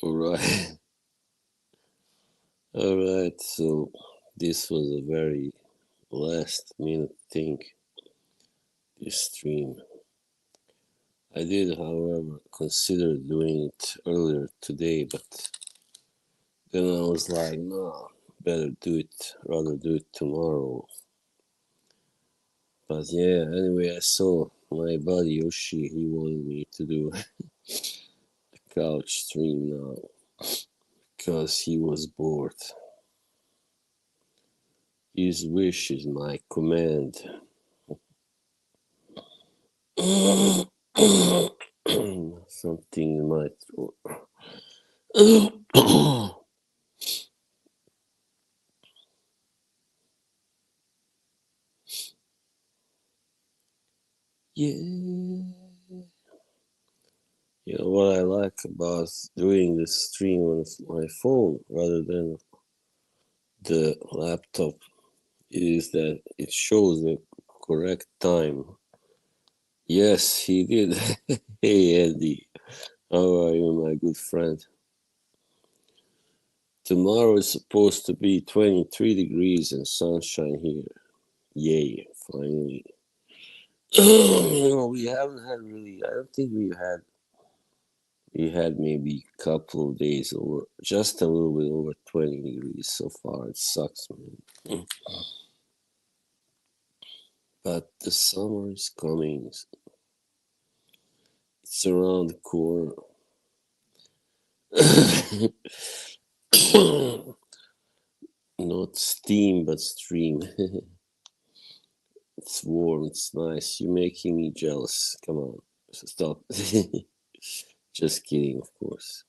All right. All right. So this was a very last minute thing, this stream. I did, however, consider doing it earlier today, but then I was like, no, better rather do it tomorrow. But yeah, anyway, I saw my buddy Yoshi, he wanted me to do a couch stream now because he was bored. His wish is my command. Something in my throat. Yeah. You know what I like about doing this stream on my phone rather than the laptop is that it shows the correct time. Yes, he did. Hey, Andy. How are you, my good friend? Tomorrow is supposed to be 23 degrees and sunshine here. Yay, finally. We haven't had really, I don't think we had maybe a couple of days over, just a little bit over 20 degrees so far. It sucks, man. But the summer is coming. It's around the corner. Not steam, but stream. It's warm, it's nice. You're making me jealous. Come on, stop. Just kidding, of course.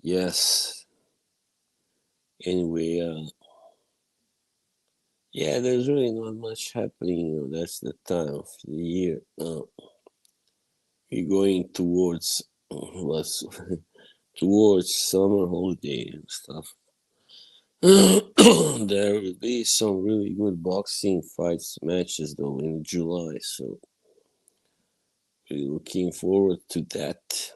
Yes. Anyway, yeah, there's really not much happening. That's the time of the year. We're going towards what's towards summer holiday and stuff. There will be some really good boxing fights matches though in July, so we're looking forward to that.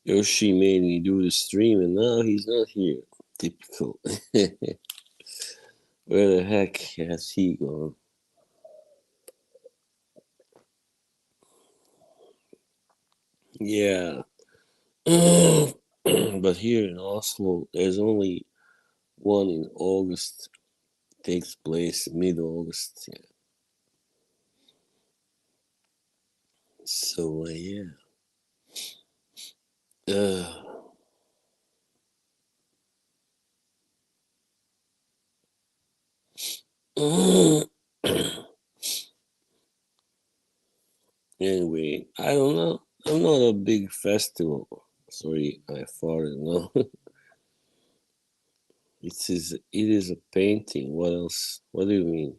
Yoshi made me do the stream and now he's not here. Typical. Where the heck has he gone? Yeah. But here in Oslo, there's only one in August. Takes place mid August. Yeah. So, yeah. Uh, anyway, I don't know. I'm not a big festival. Sorry, I farted. No, it is a painting. What else? What do you mean?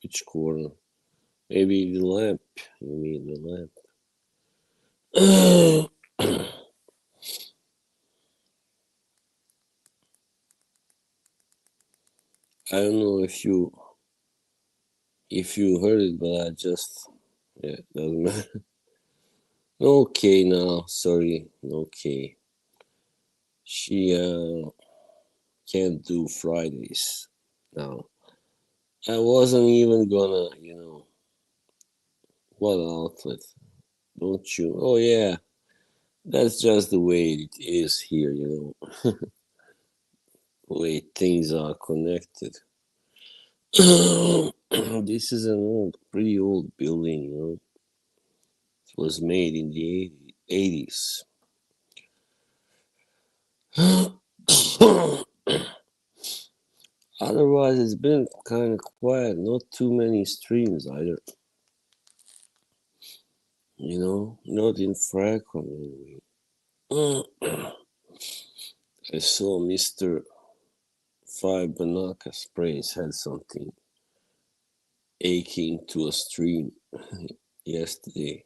Which corner? Maybe the lamp. You mean the lamp? I don't know if you heard it, but I just yeah doesn't matter. Okay, now sorry. Okay, she can't do Fridays now. I wasn't even gonna, what outlet? Don't you? Oh yeah, that's just the way it is here. The way things are connected. This is an pretty old building. It was made in the 80s. Otherwise, it's been kind of quiet. Not too many streams either. Not in Fracom anyway. I saw Mr. Five Banaka Sprays had something aching to a stream yesterday,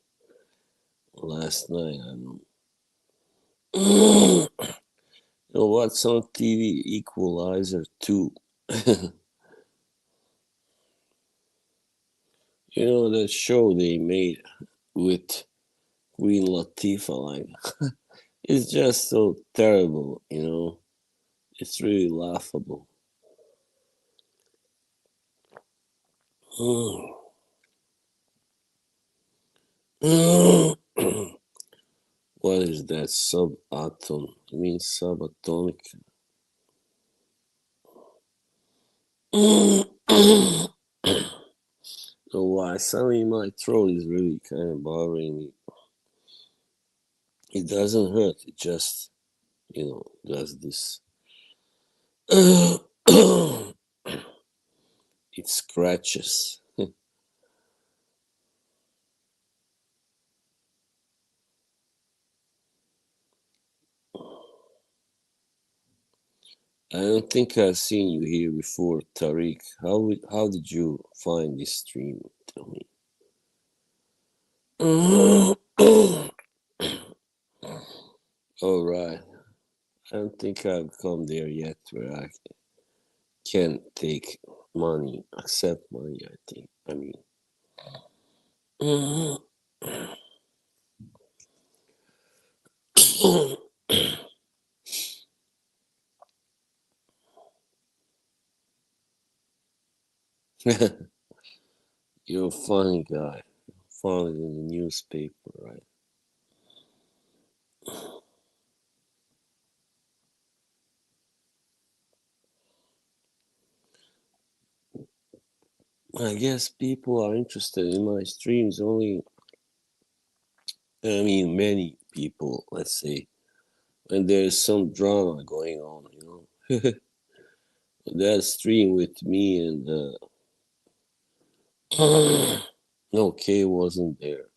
last night. I don't know. You know what's on TV? Equalizer 2. You know that show they made with Queen Latifah? Like, it's just so terrible, you know? It's really laughable. What is that subatom? I mean subatomic. So why? Something in my throat is really kind of bothering me. It doesn't hurt. It just, does this. It scratches. I don't think I've seen you here before, Tariq. How did you find this stream? Tell me. All right. I don't think I've come there yet where I can take money, accept money, I think. I mean, you're a funny guy. Found it in the newspaper, right? I guess people are interested in my streams only. I mean, many people, let's say, when there's some drama going on, That stream with me and no, K wasn't there.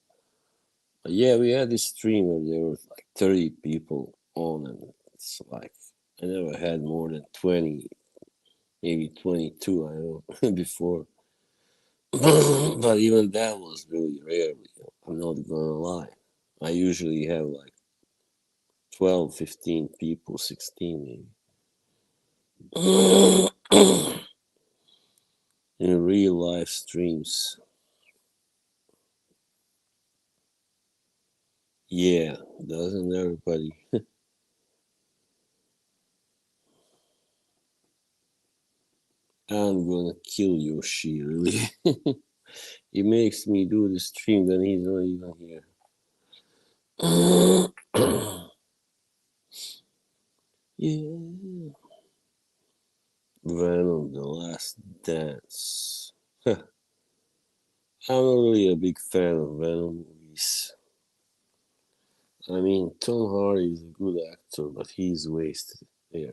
But yeah, we had this stream where there were like 30 people on, and it's like I never had more than 20, maybe 22, I don't know, before. But even that was really rare. I'm not gonna lie. I usually have like 12, 15 people, 16 maybe. In real life streams. Yeah, doesn't everybody? I'm gonna kill Yoshi, really. He makes me do the stream, then he's not even here. Yeah. Venom, The Last Dance. I'm not really a big fan of Venom movies. I mean, Tom Hardy is a good actor, but he's wasted. Yeah.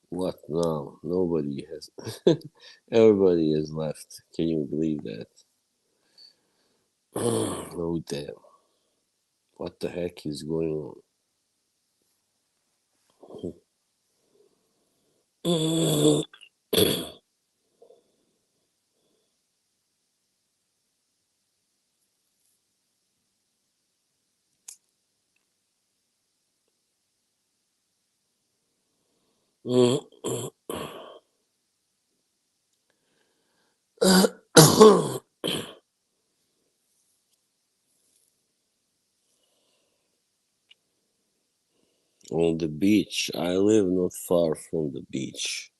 What now? Nobody has. Everybody has left. Can you believe that? Oh damn! What the heck is going on? On the beach. I live not far from the beach.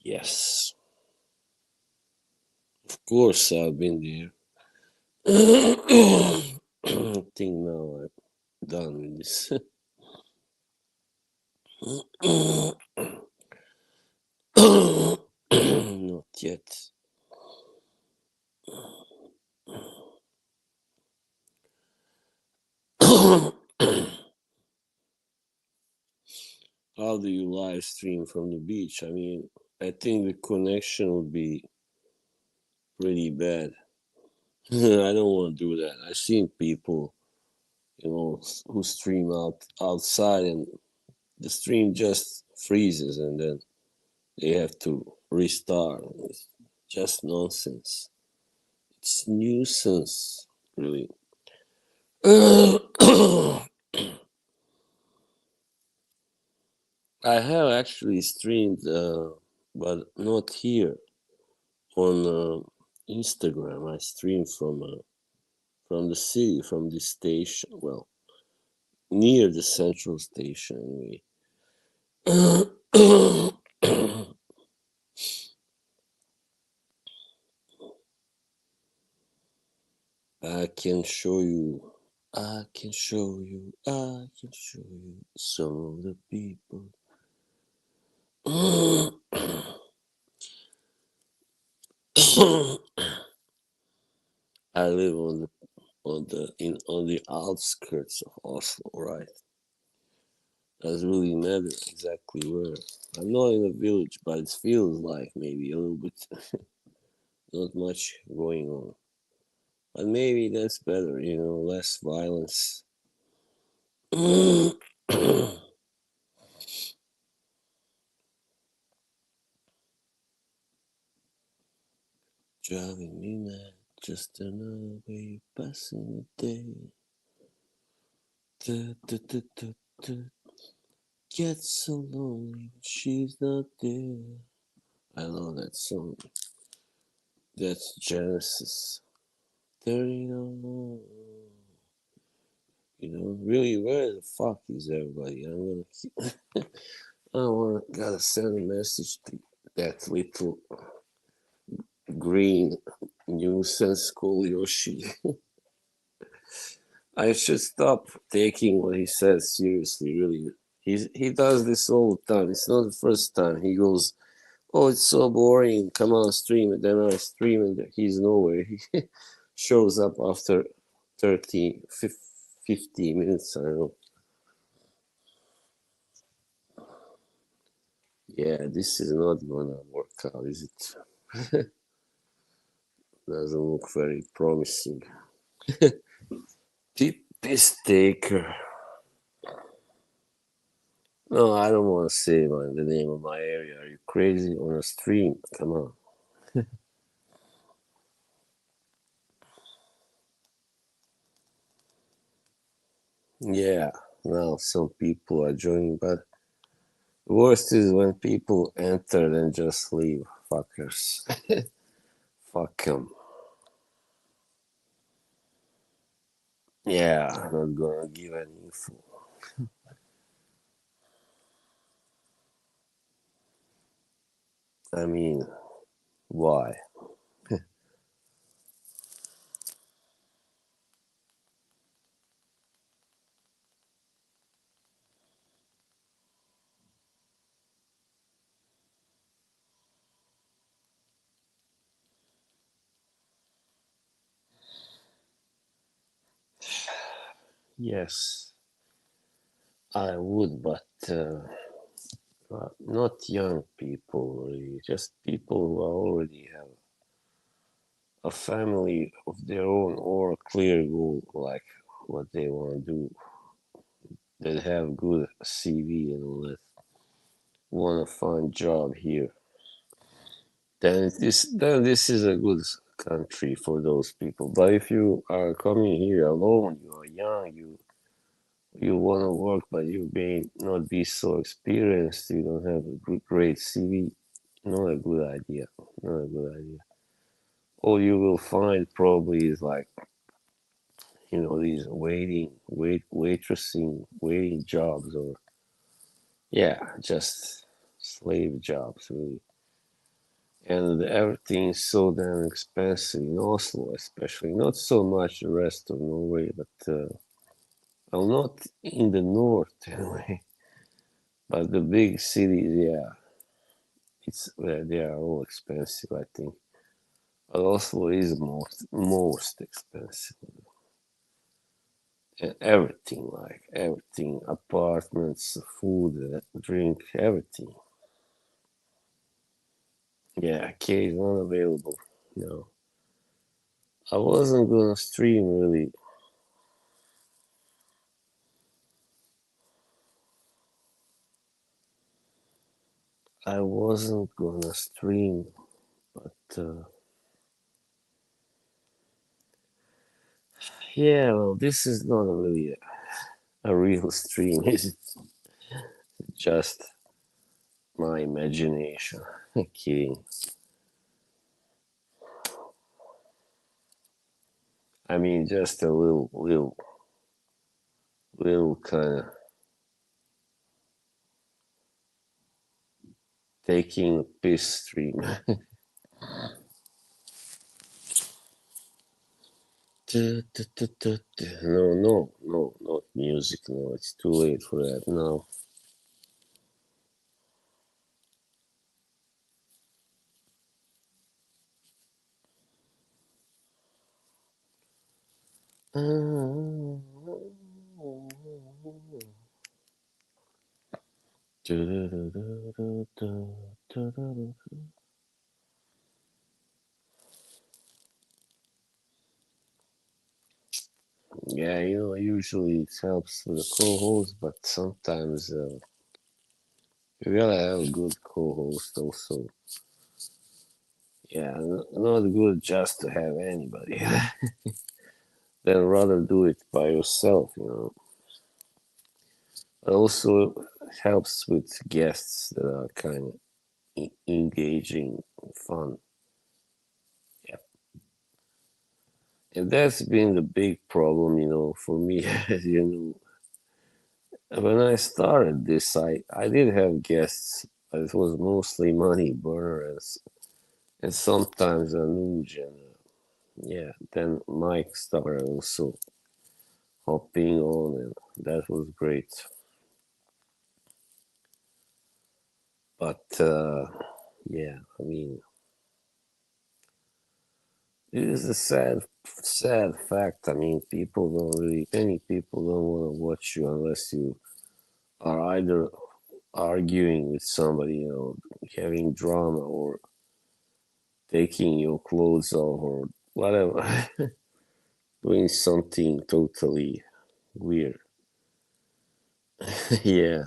Yes, of course I've been there. I think now I'm done with this. Not yet. How do you live stream from the beach? I mean, I think the connection would be pretty bad. I don't want to do that. I've seen people, who stream outside and the stream just freezes and then they have to restart. It's just nonsense. It's nuisance, really. I have actually streamed, but not here on Instagram. I streamed from the city, from the station. Well, near the central station, anyway. I can show you. I can show you. I can show you some of the people. I live on the outskirts of Oslo, right? Doesn't really matter exactly where. I'm not in a village, but it feels like maybe a little bit not much going on. But maybe that's better, less violence. Driving me mad, just another way of passing the day. Da, da, da, da, da. Get so lonely when she's not there. I love that song. That's Genesis. There ain't no more. Really, where the fuck is everybody? Gotta send a message to that little green nuisance called Yoshi. I should stop taking what he says seriously, really. He does this all the time. It's not the first time. He goes, "Oh, it's so boring. Come on, stream it." Then I stream and he's nowhere. He shows up after 30, 50 minutes. I don't know. Yeah, this is not gonna work out, is it? Doesn't look very promising. Piss taker. No, I don't want to say the name of my area. Are you crazy? On a stream? Come on. Yeah, now some people are joining, but the worst is when people enter and just leave. Fuckers. Fuck them. Yeah, I'm not gonna give any info. I mean, why? Yes, I would, but not young people, really. Just people who already have a family of their own or a clear goal, like what they want to do, that have good CV and all that, want to find job here. Then this is a good country for those people. But if you are coming here alone, you are young, you want to work, but you may not be so experienced. You don't have a great CV. Not a good idea. Not a good idea. All you will find probably is like these waiting jobs, or yeah, just slave jobs really. And everything's so damn expensive in Oslo, especially. Not so much the rest of Norway, but well, not in the north anyway. But the big cities, yeah, they are all expensive, I think. But Oslo is most expensive. And everything, like everything, apartments, food, drink, everything. Yeah, K is unavailable. No, I wasn't gonna stream really. I wasn't gonna stream, but Yeah, well, this is not really a real stream. It's just my imagination. Kidding. I mean, just a little kind of taking a piss stream. No, no, no, not music. No, it's too late for that now. Yeah, usually it helps with the co-host, but sometimes you gotta have a good co-host also. Yeah, not good just to have anybody. Then rather do it by yourself. It also helps with guests that are kind of engaging, fun. Yeah, and that's been the big problem, for me. When I started this, I did have guests, but it was mostly money burners and sometimes Anuj. And yeah, then Mike started also hopping on, and that was great. But yeah, I mean, it is a sad fact. I mean, many people don't want to watch you unless you are either arguing with somebody, having drama, or taking your clothes off, or whatever, doing something totally weird. Yeah.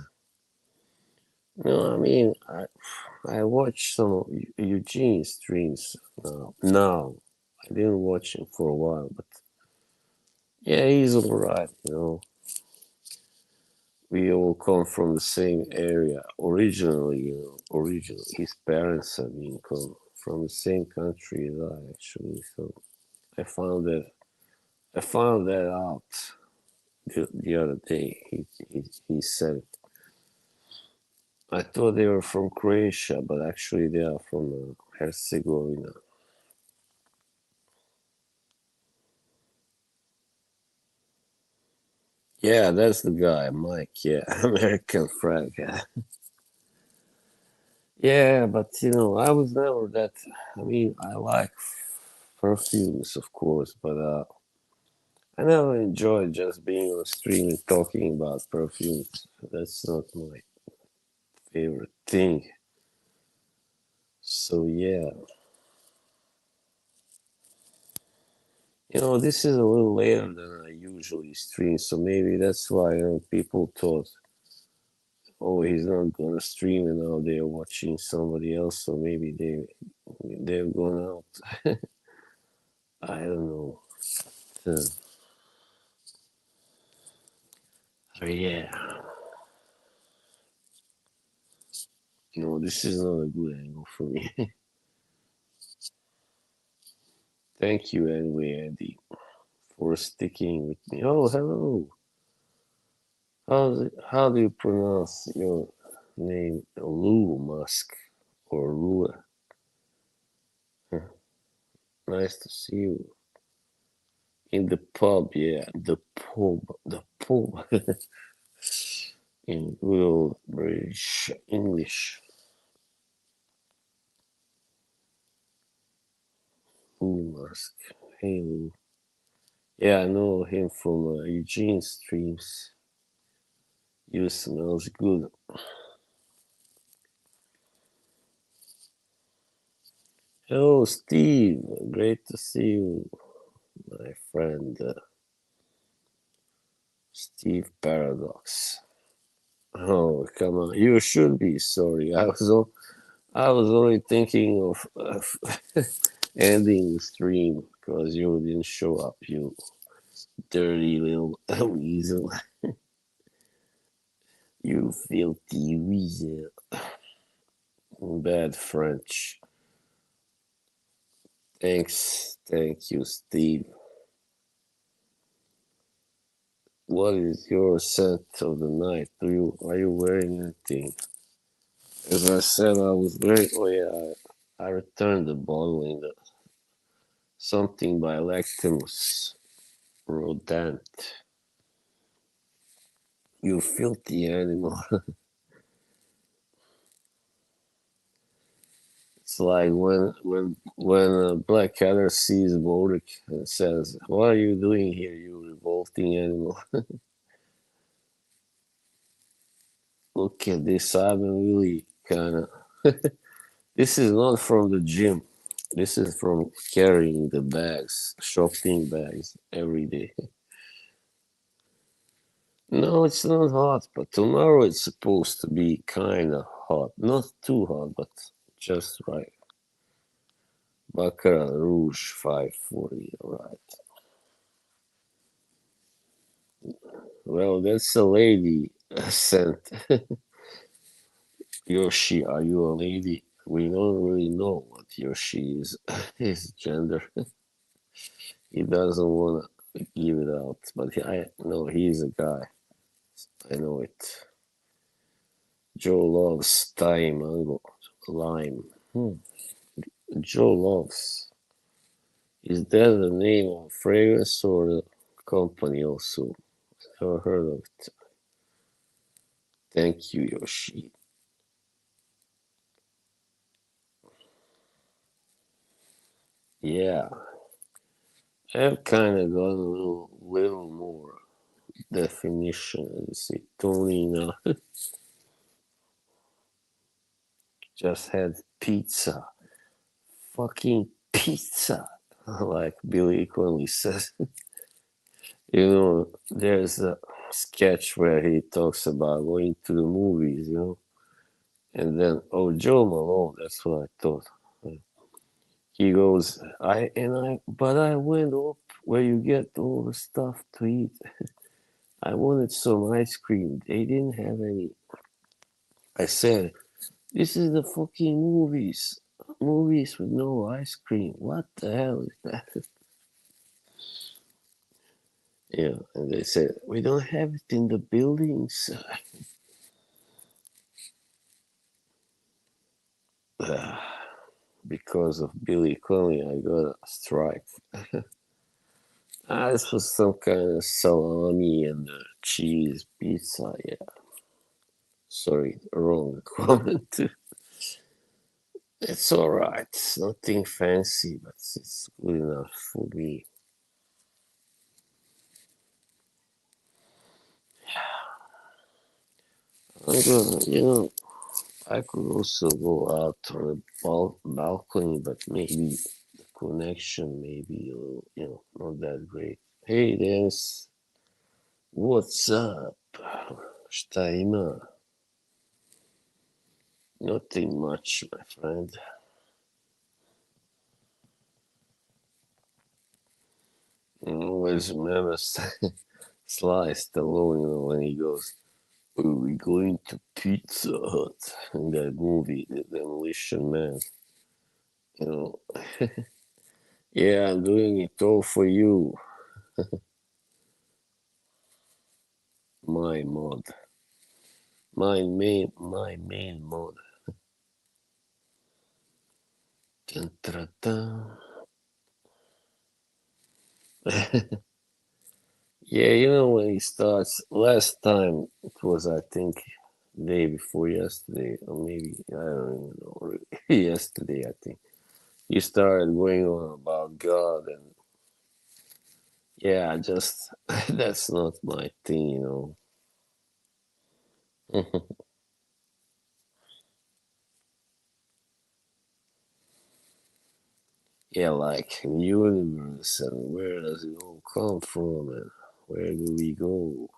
No, I mean, I watched some of Eugene streams now. Now, I didn't watch him for a while, but yeah, he's alright. We all come from the same area originally. Originally, his parents have been come from the same country as I actually. So I found that I found that out the other day. He said it. I thought they were from Croatia, but actually they are from Herzegovina. Yeah, that's the guy, Mike. Yeah, American Frank. Yeah, but I was never that. I mean, I like perfumes, of course, but I never enjoyed just being on stream and talking about perfumes. That's not my favorite thing. So yeah, this is a little later than I usually stream, so maybe that's why people thought, oh, he's not gonna stream, and now they're watching somebody else, so maybe they've gone out. I don't know. Uh, so yeah, this is not a good angle for me. Thank you anyway, Andy, for sticking with me. Oh, hello. How do you pronounce your name? Lou Musk or Lua? Huh. Nice to see you in the pub. Yeah, the pub in good old British English. Lou Musk. Hey Lou. Yeah, I know him from Eugene streams. You smells good. Hello, Steve. Great to see you, my friend. Steve Paradox. Oh, come on. You should be sorry. I was only thinking of ending the stream because you didn't show up. You Dirty little weasel. You filthy weasel. Bad French. Thanks. Thank you, Steve. What is your scent of the night? Are you wearing anything? As I said, I was very. Oh yeah, I returned the bottle in the something by Lactimus Rodent. You filthy animal. It's like when Blackadder sees Bodek and says, "What are you doing here, you revolting animal?" Look at this. I've been really kind of. This is not from the gym. This is from carrying the bags, shopping bags every day. No, it's not hot, but tomorrow it's supposed to be kind of hot. Not too hot, but just right. Baccarat Rouge 540, alright. Well, that's a lady scent. Yoshi, are you a lady? We don't really know what Yoshi is, his gender. He doesn't want to give it out, but I know he's a guy. I know it. Joe loves Thai mango lime. Joe loves. Is that the name of fragrance or the company also? Never heard of it. Thank you, Yoshi. Yeah, I've kind of got a little more definition. You see, Tonina just had pizza. Fucking pizza. Like Billy Connolly says. There's a sketch where he talks about going to the movies. And then, oh, Joe Malone, that's what I thought. He goes, but I went up where you get all the stuff to eat. I wanted some ice cream. They didn't have any. I said, this is the fucking movies. Movies with no ice cream. What the hell is that? Yeah, and they said, we don't have it in the buildings. Because of Billy Connolly, I got a strike. This was some kind of salami and cheese pizza. Yeah, sorry, wrong comment. It's all right. It's nothing fancy, but it's good enough for me. I'm gonna. I could also go out on a balcony, but maybe the connection may be a little, not that great. Hey, Dennis, what's up? Šta ima? Nothing much, my friend. I always remember Sly Stallone when he goes, "Are we going to Pizza Hut?" in that movie, The Demolition Man. You know, yeah, I'm doing it all for you, my mod. My main mod. Dun, dun, dun. Yeah, when he starts, last time it was, I think, day before yesterday, or maybe, I don't even know, yesterday, I think. He started going on about God, and yeah, just, that's not my thing. Yeah, like universe, and where does it all come from, and where do we go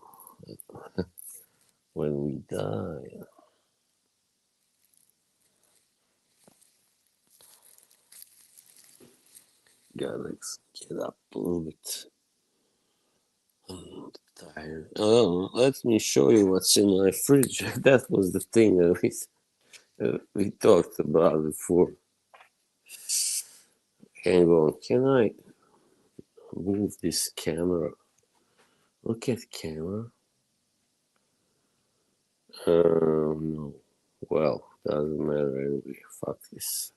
when we die? Gotta get up a little bit. I'm tired. Oh, let me show you what's in my fridge. That was the thing that we talked about before. Hang on, can I move this camera? Look at camera. No. Well, doesn't matter anyway. Fuck this.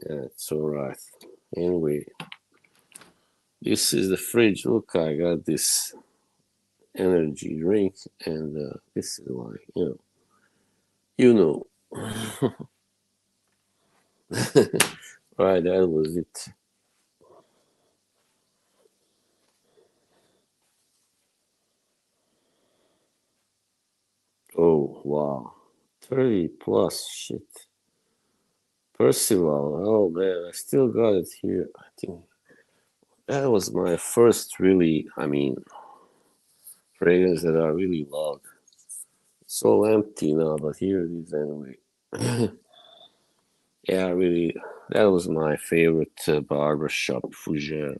Yeah, it's alright. Anyway, this is the fridge. Look, I got this energy drink, and this is like, you know. Right, that was it. Oh, wow. 30 plus, shit. Percival, oh man, I still got it here. I think that was my first really, fragrance that I really loved. It's all empty now, but here it is anyway. Yeah, really, that was my favorite barbershop fougere.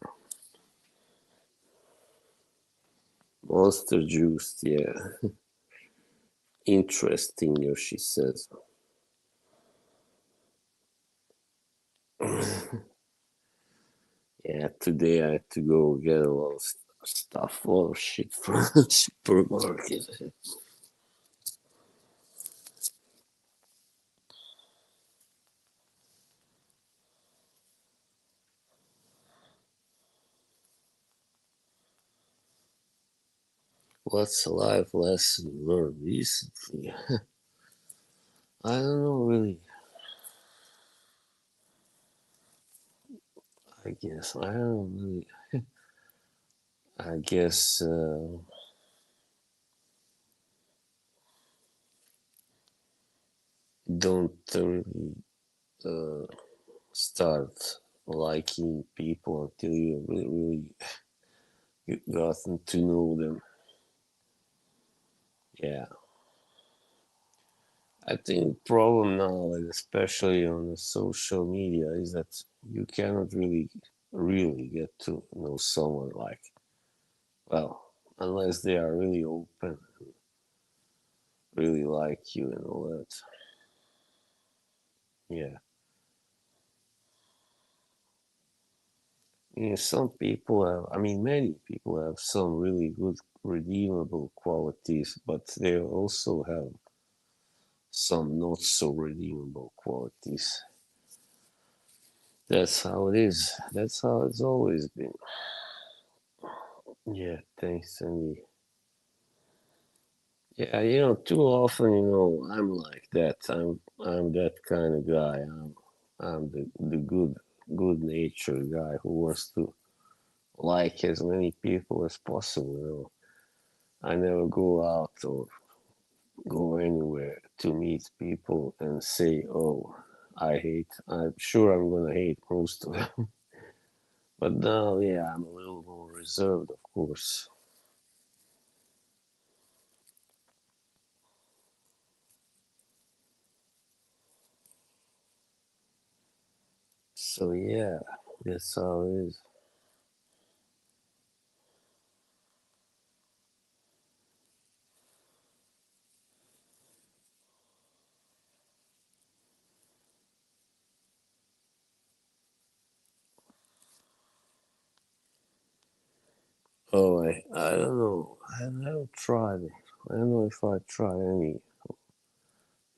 Monster juice, yeah. Interesting, Yoshi says. Yeah, today I had to go get a lot of stuff, a lot of shit from the supermarket. What's a life lesson learned recently? I don't know really. I guess I don't really. I guess don't really uh, start liking people until you really gotten to know them. Yeah, I think the problem now, like especially on the social media, is that you cannot really get to know someone like, well, unless they are really open, really like you and all that. Yeah. Yeah, some people have, many people have some really good redeemable qualities, but they also have some not so redeemable qualities. That's how it is. That's how it's always been. Yeah, thanks, Andy. Yeah, too often, I'm like that. I'm that kind of guy. I'm the good natured guy who wants to like as many people as possible. I never go out or go anywhere to meet people and say, "Oh, I'm sure I'm gonna hate most of them." But now, yeah, I'm a little more reserved, of course. So yeah, that's how it is. I don't know. I never tried it. I don't know if I tried any. I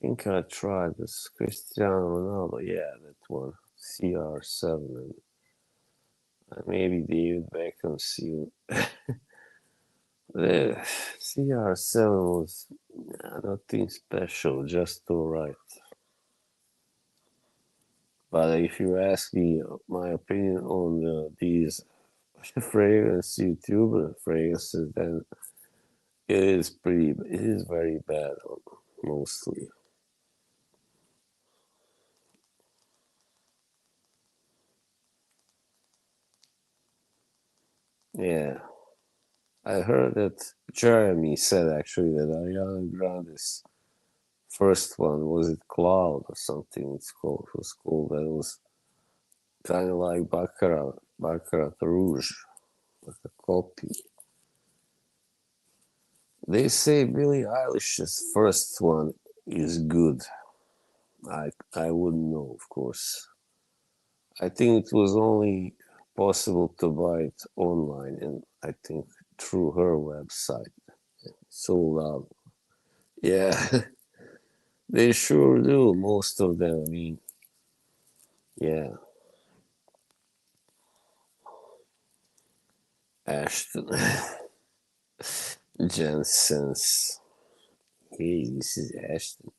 think I tried this Cristiano Ronaldo. Yeah, that one. CR7 and maybe David Beckham seal. The CR7 was nothing special, just alright. But if you ask me my opinion on these fragrance YouTuber fragrances, then it is very bad mostly. Yeah, I heard that Jeremy said actually that Ariana Grande's first one was it Cloud or something. It was called that was kind of like Baccarat Rouge, like a copy. They say Billie Eilish's first one is good. I wouldn't know, of course. I think it was only possible to buy it online, and I think through her website. Sold out. Yeah, they sure do. Most of them. I mean, yeah. Ashton Jensen's. Hey, this is Ashton.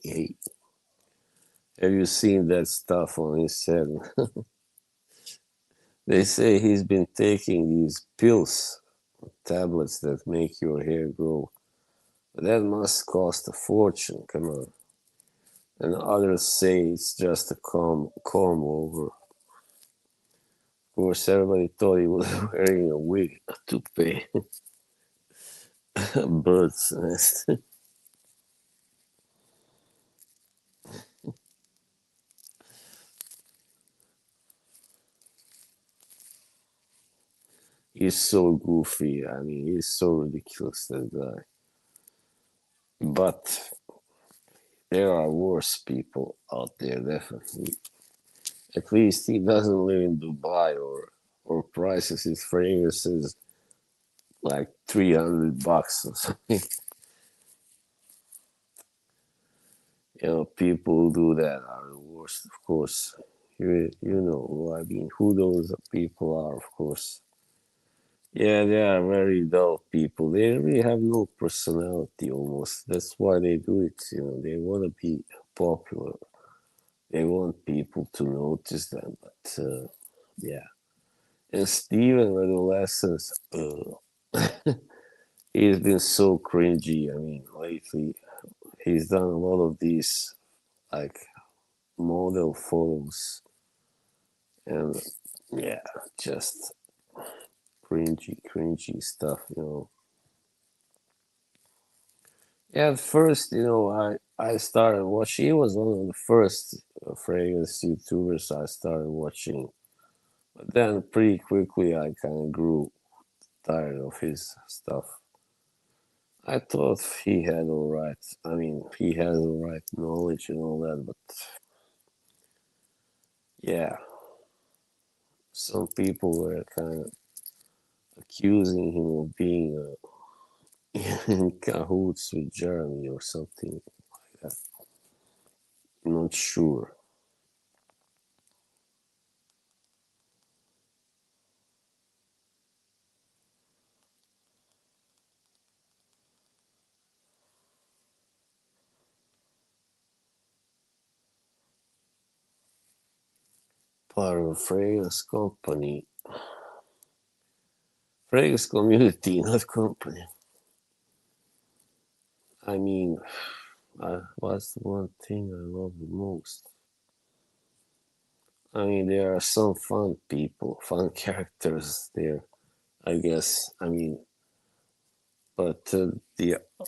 Hey. Have you seen that stuff on Instagram? They say he's been taking these pills, tablets that make your hair grow. But that must cost a fortune, come on. And others say it's just a comb over. Of course, everybody thought he was wearing a wig, a toupee, a bird's nest. He's so goofy. I mean, he's so ridiculous, that guy. But there are worse people out there, definitely. At least he doesn't live in Dubai or prices his fragrances like $300 or something. People who do that are the worst, of course. You know who I mean, who those people are, of course. Yeah, they are very dull people. They really have no personality almost. That's why they do it. They want to be popular. They want people to notice them. But yeah. And Steven, adolescence, he's been so cringy. I mean, lately he's done a lot of these like model photos, and yeah, just cringy stuff. Yeah, at first, I started watching. He was one of the first fragrance YouTubers I started watching, but then pretty quickly I kind of grew tired of his stuff. I thought he had all right. I mean, he has all right knowledge and all that, but yeah, some people were kind of accusing him of being in cahoots with Jeremy or something like that. I'm not sure. Part of a fragrance company, fragrance community, not company. I mean, what's the one thing I love the most? I mean, there are some fun people, fun characters there, I guess. I mean, but the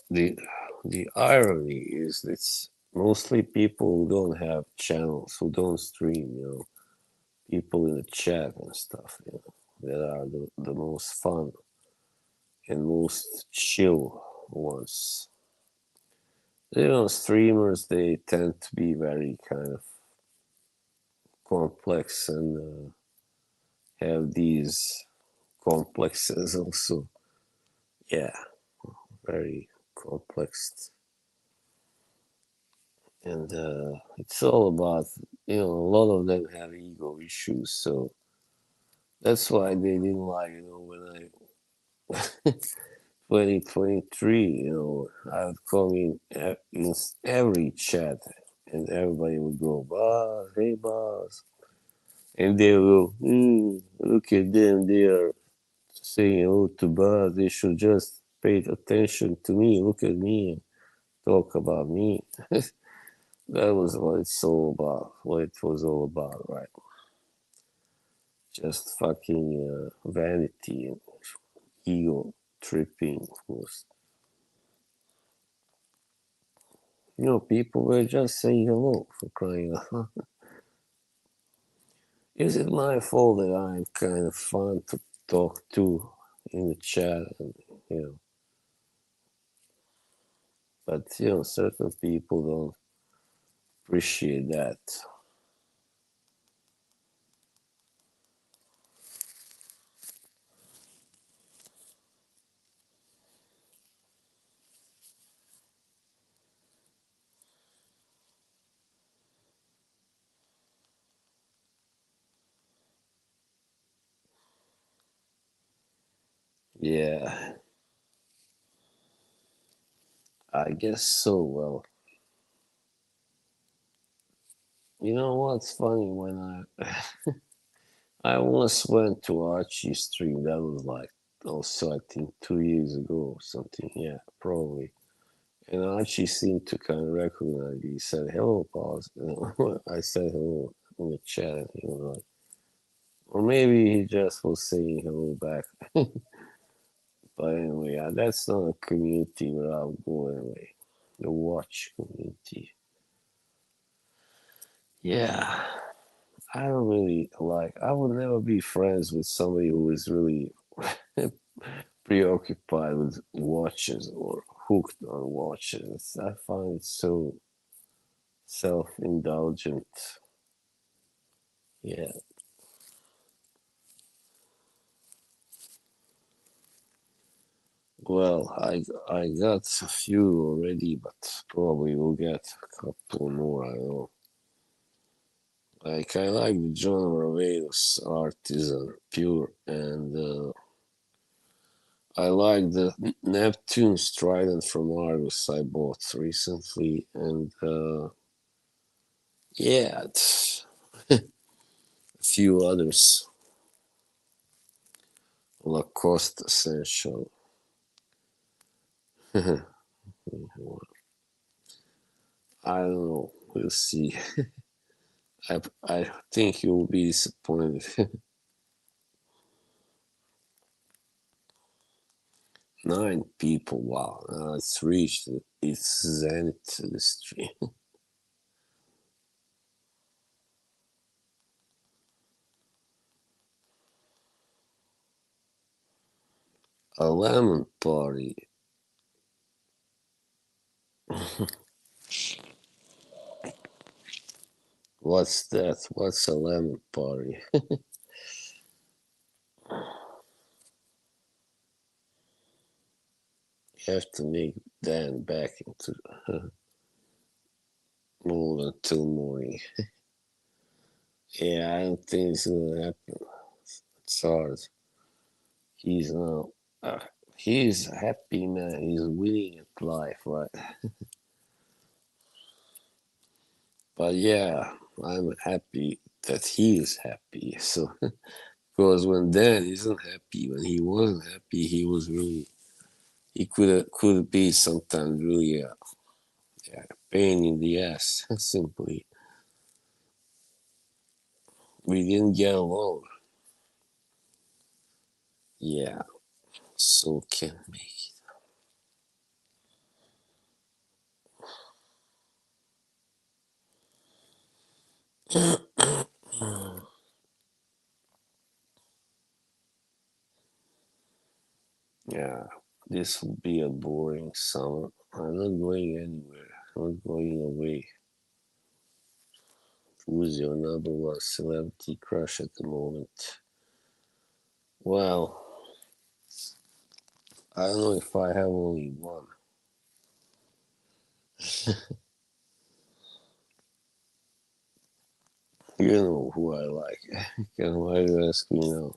the irony is it's mostly people who don't have channels, who don't stream. People in the chat and stuff. That are the most fun and most chill ones. Streamers, they tend to be very kind of complex and have these complexes also. Yeah, very complex. And it's all about, a lot of them have ego issues. So that's why they didn't like, when I 2023, I would come in every chat and everybody would go, boss, hey, boss. And they will, look at them, they are saying hello to boss. They should just pay attention to me, look at me, and talk about me. That was what it was all about, right? Just fucking vanity and ego tripping, of course. People were just saying hello for crying out loud. Is it my fault that I'm kind of fun to talk to in the chat? And, you know, but certain people don't appreciate that. Yeah, I guess so. Well, you know what's funny when I once went to Archie's stream. That was like also I think 2 years ago or something. Yeah, probably. And Archie seemed to kind of recognize me. He said, "Hello, pause." I said hello in the chat, and he was like, or maybe he just was saying hello back. But anyway, that's not a community where I'll go anyway. The watch community. Yeah, I don't really like. I would never be friends with somebody who is really preoccupied with watches or hooked on watches. I find it so self-indulgent. Yeah. Well, I got a few already, but probably will get a couple more. I know. Like I like the John Varvatos Artisan Pure, and I like the Neptune Trident from Argus I bought recently, and yeah, a few others. Lacoste Essential. I don't know. We'll see. I think you'll be disappointed. 9 people. Wow. It's reached its zenith. The stream. A lemon party. What's that? What's a lemon party? You have to make Dan back into mold until morning. Yeah, I don't think it's gonna happen. It's hard. He's now. He's a happy man. He's winning at life, right? But yeah, I'm happy that he is happy. So, because when Dan isn't happy, when he wasn't happy, he was really he could be sometimes really a pain in the ass. Simply, we didn't get along. Yeah, so can make it. Yeah, this will be a boring summer. I'm not going anywhere. I'm not going away. Who's your number one celebrity crush at the moment? Well, I don't know if I have only one. You know who I like. Why do you ask me now?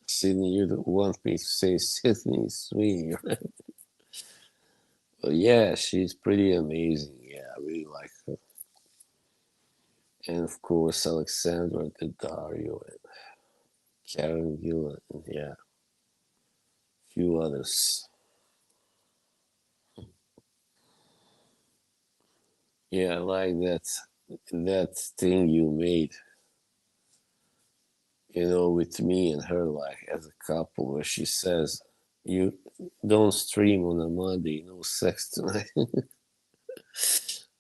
Sydney, you don't want me to say Sydney Sweeney, right? But yeah, she's pretty amazing. Yeah, I really like her. And of course, Alexandra Daddario and Karen Gillan, and yeah, a few others. Yeah, I like that thing you made, with me and her, like as a couple, where she says, "You don't stream on a Monday, no sex tonight."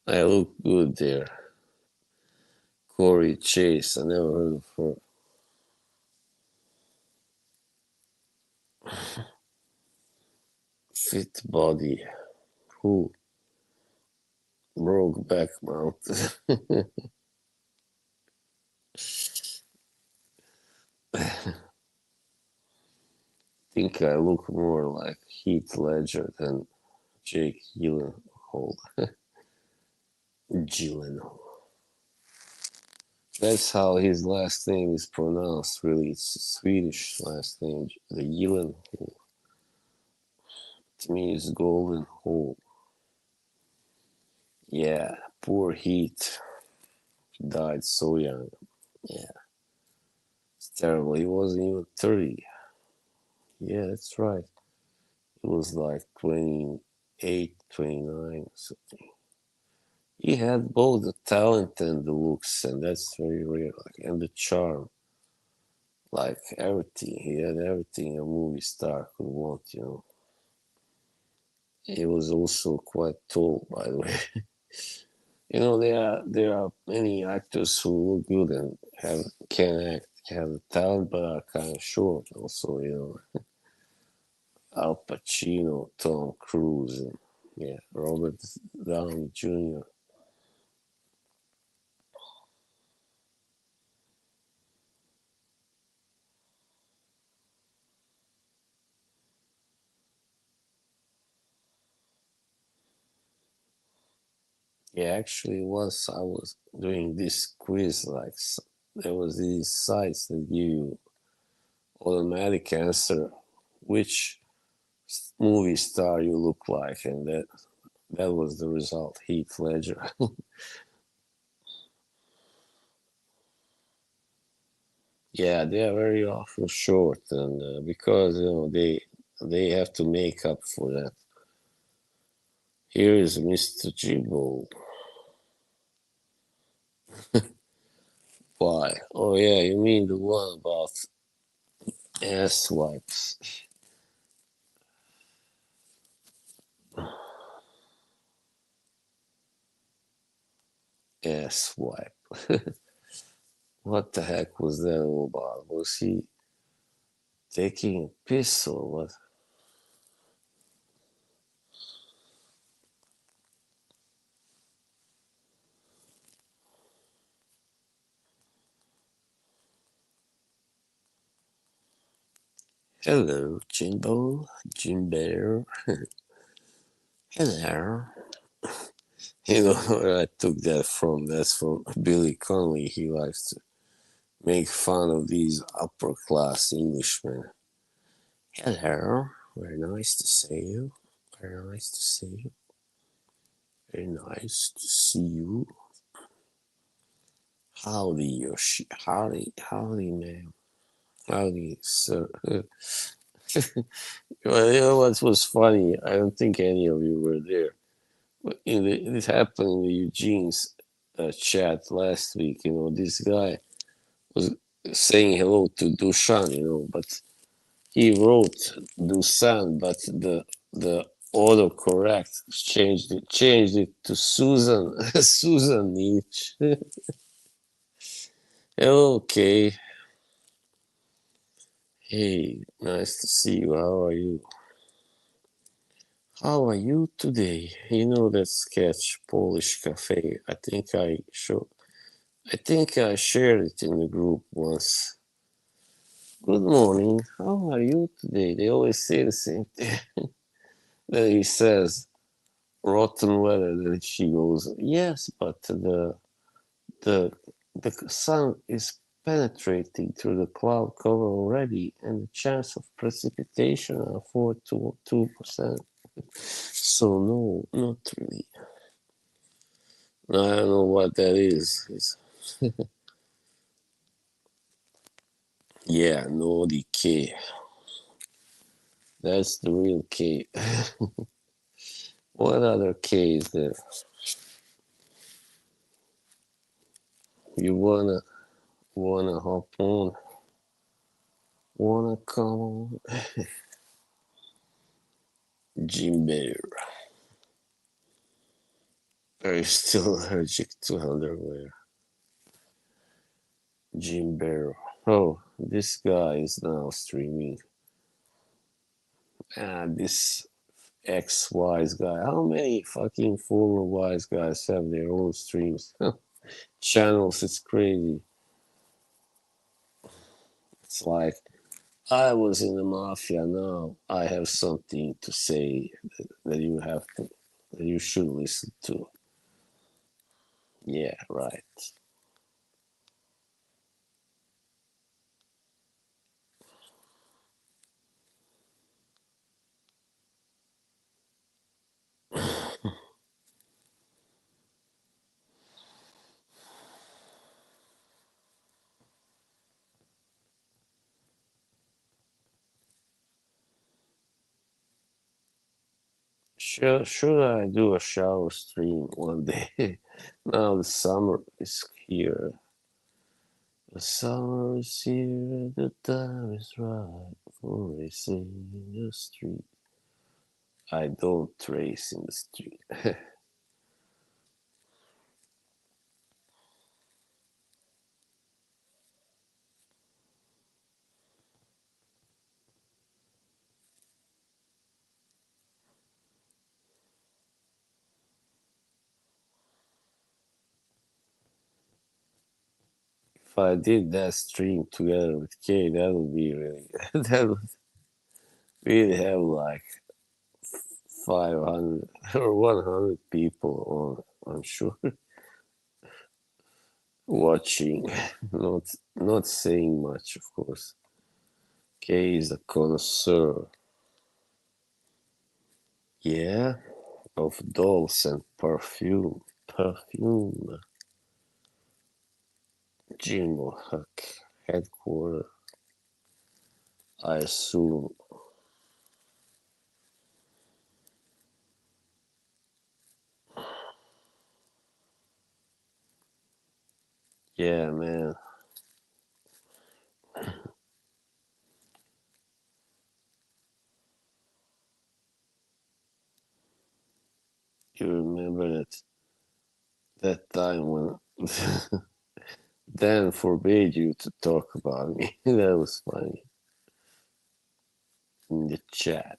I look good there. Corey Chase. I never heard of her. Fit body. Who? Brokeback Mountain. Think I look more like Heath Ledger than Jake Gyllenhaal. Gyllenhaal. That's how his last name is pronounced, really. It's a Swedish last name, the Gyllenhaal. To me, it's Golden Hole. Yeah, poor Heath. He died so young. Yeah, it's terrible. He wasn't even 30. Yeah, that's right. He was like 28, 29, something. He had both the talent and the looks, and that's very rare. Like, and the charm, like everything. He had everything a movie star could want. He was also quite tall, by the way. There are many actors who look good and can act, have the talent, but are kind of short. Also, Al Pacino, Tom Cruise, and yeah, Robert Downey Jr. Yeah, actually, once I was doing this quiz, like there was these sites that give you automatic answer which movie star you look like, and that was the result. Heath Ledger. Yeah, they are very often short, and because they have to make up for that. Here is Mr. Jimbo. Why? Oh yeah, you mean the one about ass wipes? Ass wipe. What the heck was that all about? Was he taking a piss or what? Hello, Jimbo, Jim Bear. Hello. You know where I took that from? That's from Billy Connolly. He likes to make fun of these upper class Englishmen. Hello, very nice to see you. Very nice to see you. Very nice to see you. Howdy, Yoshi. Howdy, ma'am. Howdy, sir. Well, you know what was funny? I don't think any of you were there. But it happened in the Eugene's chat last week. This guy was saying hello to Dushan, but he wrote Dusan, but the autocorrect changed it to Susan. Susan Nietzsche. Okay. Hey, nice to see you. How are you? How are you today? You know that sketch Polish Cafe? I think I shared it in the group once. Good morning. How are you today? They always say the same thing. Then he says, rotten weather. Then she goes, yes, but the the sun is penetrating through the cloud cover already, and the chance of precipitation are 4 to 2%. So no, not really. I don't know what that is. Yeah, no the K. That's the real K. What other K is there? You wanna hop on? Wanna come on? Jim Bear. Are you still allergic to underwear? Jim Barrow. Oh, this guy is now streaming. And this ex wise guy. How many fucking former wise guys have their own streams? Channels, it's crazy. It's like, I was in the mafia, now I have something to say that you have to, that you should listen to. Yeah, right. Should I do a shower stream one day? Now the summer is here. The summer is here, the time is right for racing in the street. I don't race in the street. If I did that stream together with Kay, that would be really that would really have like 500 or 100 people on, I'm sure, watching, not saying much, of course. Kay is a connoisseur, yeah, of dolls and perfume. Perfume. Jimbo Huck headquarters, I assume. Yeah, man. You remember that time when Dan forbade you to talk about me? That was funny in the chat.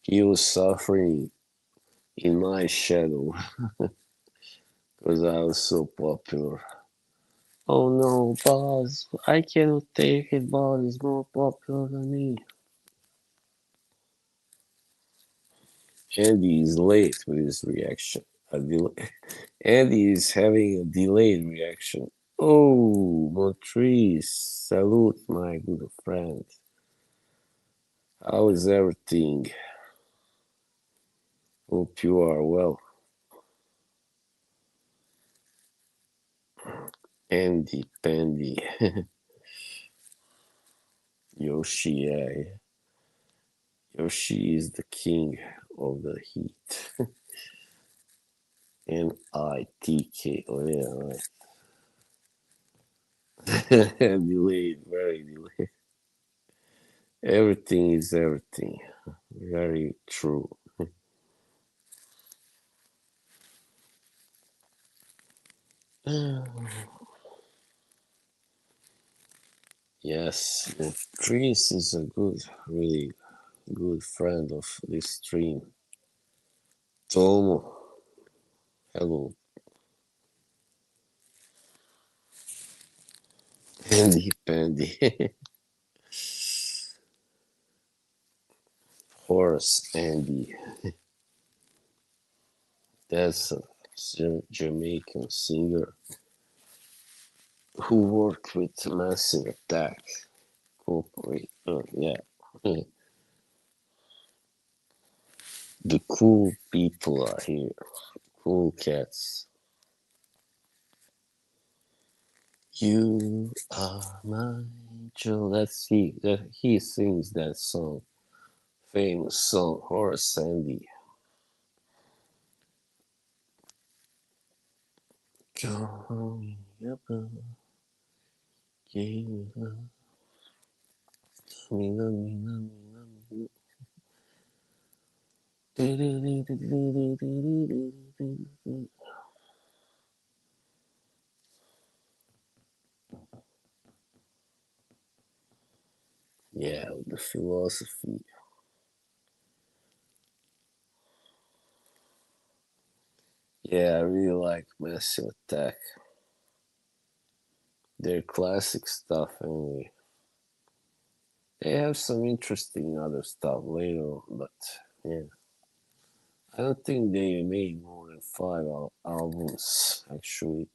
He was suffering in my shadow because I was so popular. Oh no, boss! I cannot take it. Boss is more popular than me. Andy is late with his reaction. Andy is having a delayed reaction. Oh, Montrese, salute, my good friend. How is everything? Hope you are well. Andy Pandy. Yoshi, yeah. Yoshi is the king of the heat. N-I-T-K. Oh, yeah, right. Delayed, very delayed. Everything is everything. Very true. Yes, Chris is a really good friend of this stream. Tomo, hello. Andy Pandy. Horace Andy. That's a Jamaican singer who worked with Massive Attack Corporate. Yeah. The cool people are here. Cool cats. You are my angel. Let's see. He sings that song. Famous song, Horace Sandy. Going up, Yeah, the philosophy. Yeah, I really like Massive Attack. Their classic stuff anyway. They have some interesting other stuff later, but yeah. I don't think they made more than five albums, actually.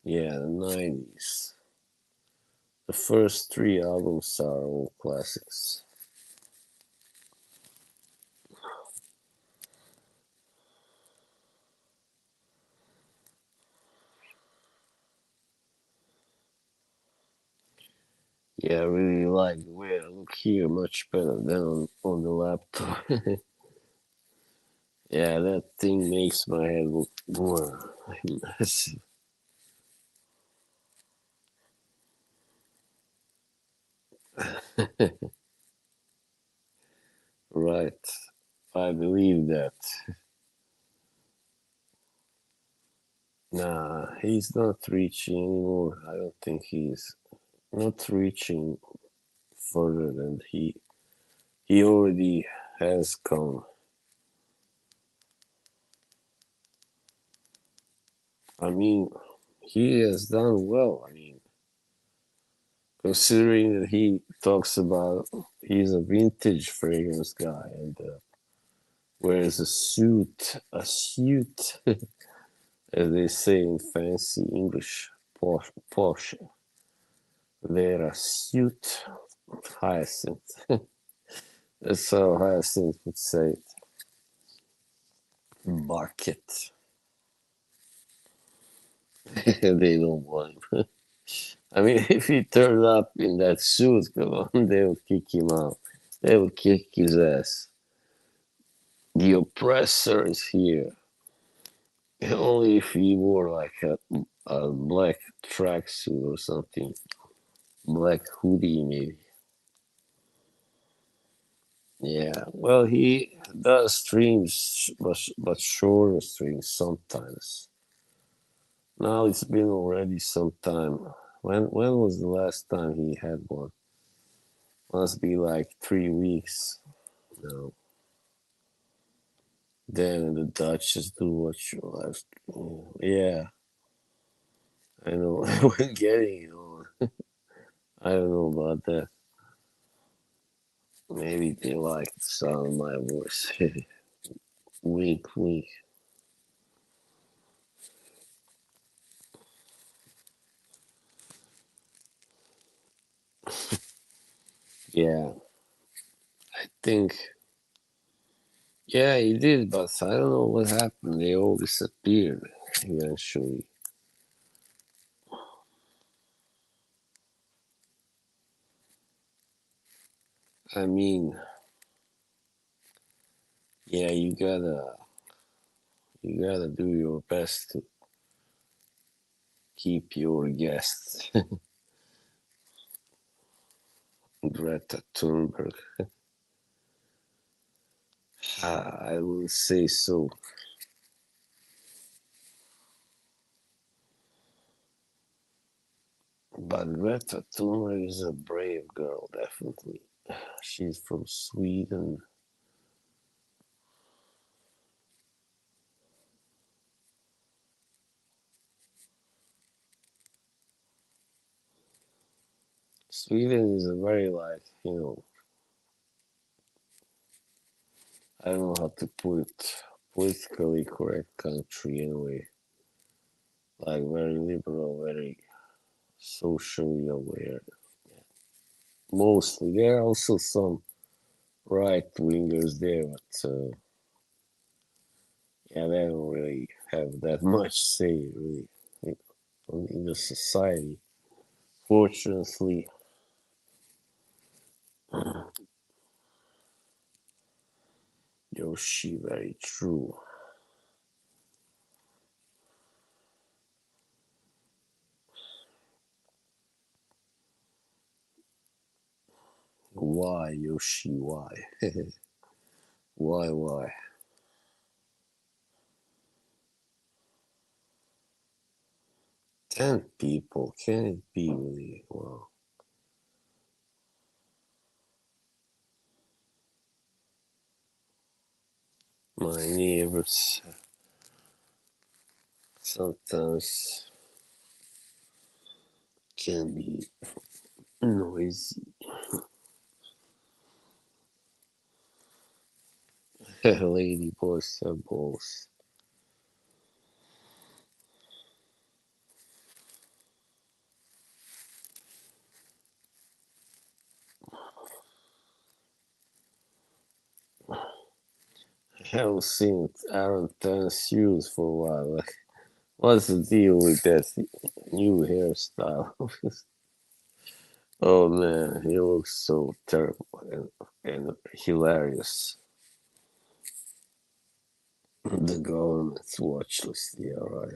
Yeah, the 90s. The first three albums are all classics. Yeah, I really like the way I look here much better than on the laptop. Yeah, that thing makes my head look more massive. Right. I believe that. Nah, he's not reaching anymore. I don't think he's not reaching further than he already has come. I mean, he has done well. I mean, considering that he talks about he's a vintage fragrance guy and wears a suit, as they say in fancy English, posh, wear a suit, Hyacinth. That's how Hyacinth would say it. Bucket. They don't want him. I mean, if he turned up in that suit, come on, they would kick him out. They would kick his ass. The oppressor is here. Only if he wore like a black tracksuit or something, black hoodie maybe. Yeah, well, he does streams, but shorter streams sometimes. Now it's been already some time. When was the last time he had one? Must be like 3 weeks. No. Then the Dutch just do what you like. Yeah, I know. We're getting it on. I don't know about that. Maybe they like the sound of my voice. Wink, wink. Yeah, I think. Yeah, he did, but I don't know what happened. They all disappeared eventually. I mean, yeah, you gotta do your best to keep your guests. Greta Thunberg. I will say so. But Greta Thunberg is a brave girl, definitely. She's from Sweden. Sweden is a very like, I don't know how to put it, politically correct country anyway. Like very liberal, very socially aware. Mostly. There are also some right wingers there, but yeah, they don't really have that much say, really, in the society. Fortunately, Yoshi, very true. Why, Yoshi, why? Why? 10 people, can it be really? Wow. My neighbors sometimes can be noisy. Lady boys have balls. I haven't seen Aaron Tennis shoes for a while. Like, what's the deal with that new hairstyle? Oh man, he looks so terrible and hilarious. The government's watch list, yeah, right.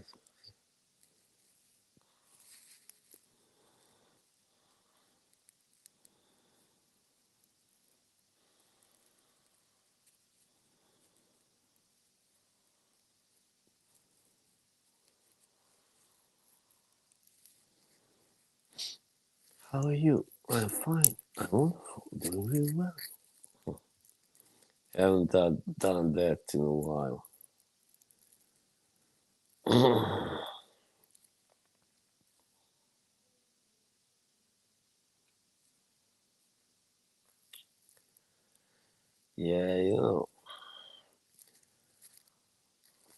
How are you? I'm fine. I'm wonderful. Doing really well. Haven't done that in a while. Yeah,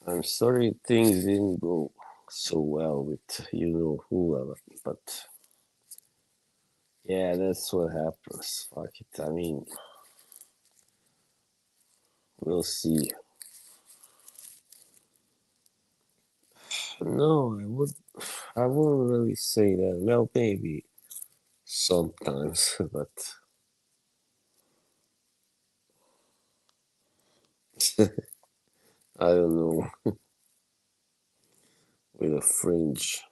I'm sorry things didn't go so well with you know whoever, but yeah, that's what happens. Fuck it. I mean, we'll see. No, I wouldn't really say that. Well, maybe sometimes, but I don't know, with a fringe.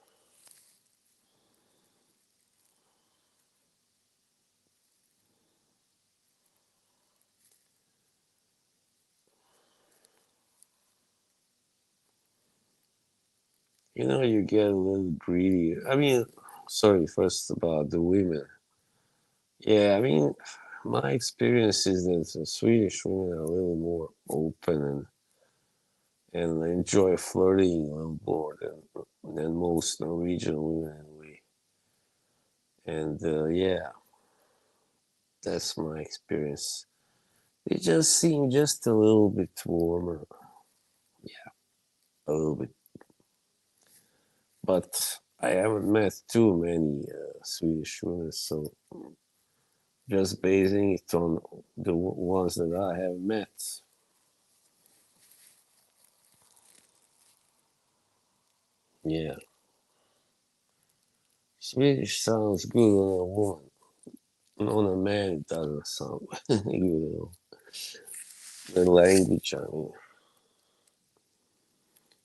You get a little greedy. I mean, sorry, first about the women. Yeah, I mean, my experience is that the Swedish women are a little more open and enjoy flirting on board than most Norwegian women anyway. And yeah, that's my experience. They just seem just a little bit warmer, a little bit. But I haven't met too many Swedish women, so just basing it on the ones that I have met. Yeah, Swedish sounds good on a woman. On a man, it doesn't sound good. The language, I mean,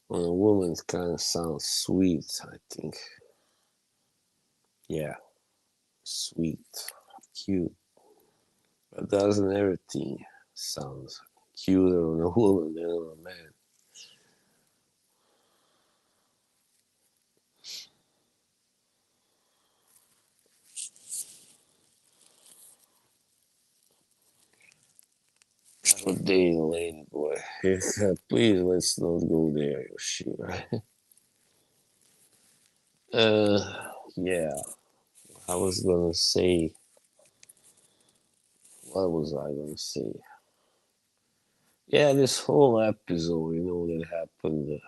on a woman, it kind of sounds sweet, I think. Yeah, sweet, cute. But doesn't everything sound cuter on a woman than on a man? Good day, lady boy. Please, let's not go there, Yoshi. Yeah, I was gonna say, what was I gonna say? Yeah, this whole episode, that happened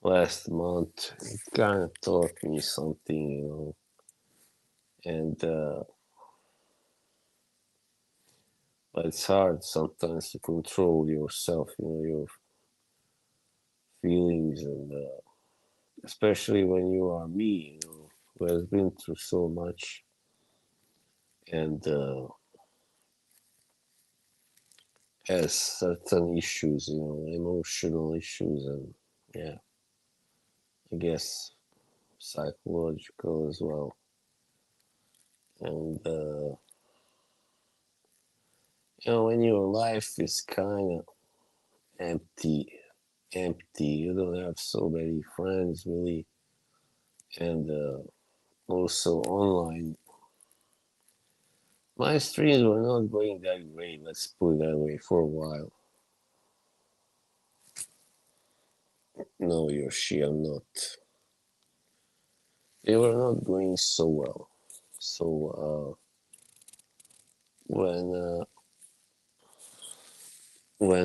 last month, it kind of taught me something, and but it's hard sometimes to control yourself, your feelings, and especially when you are me, who has been through so much and has certain issues, emotional issues, and yeah, I guess psychological as well. And when your life is kind of empty, you don't have so many friends really, and also online. My streams were not going that great, let's put it that way, for a while. No, Yoshi, I'm not. They were not going so well. So when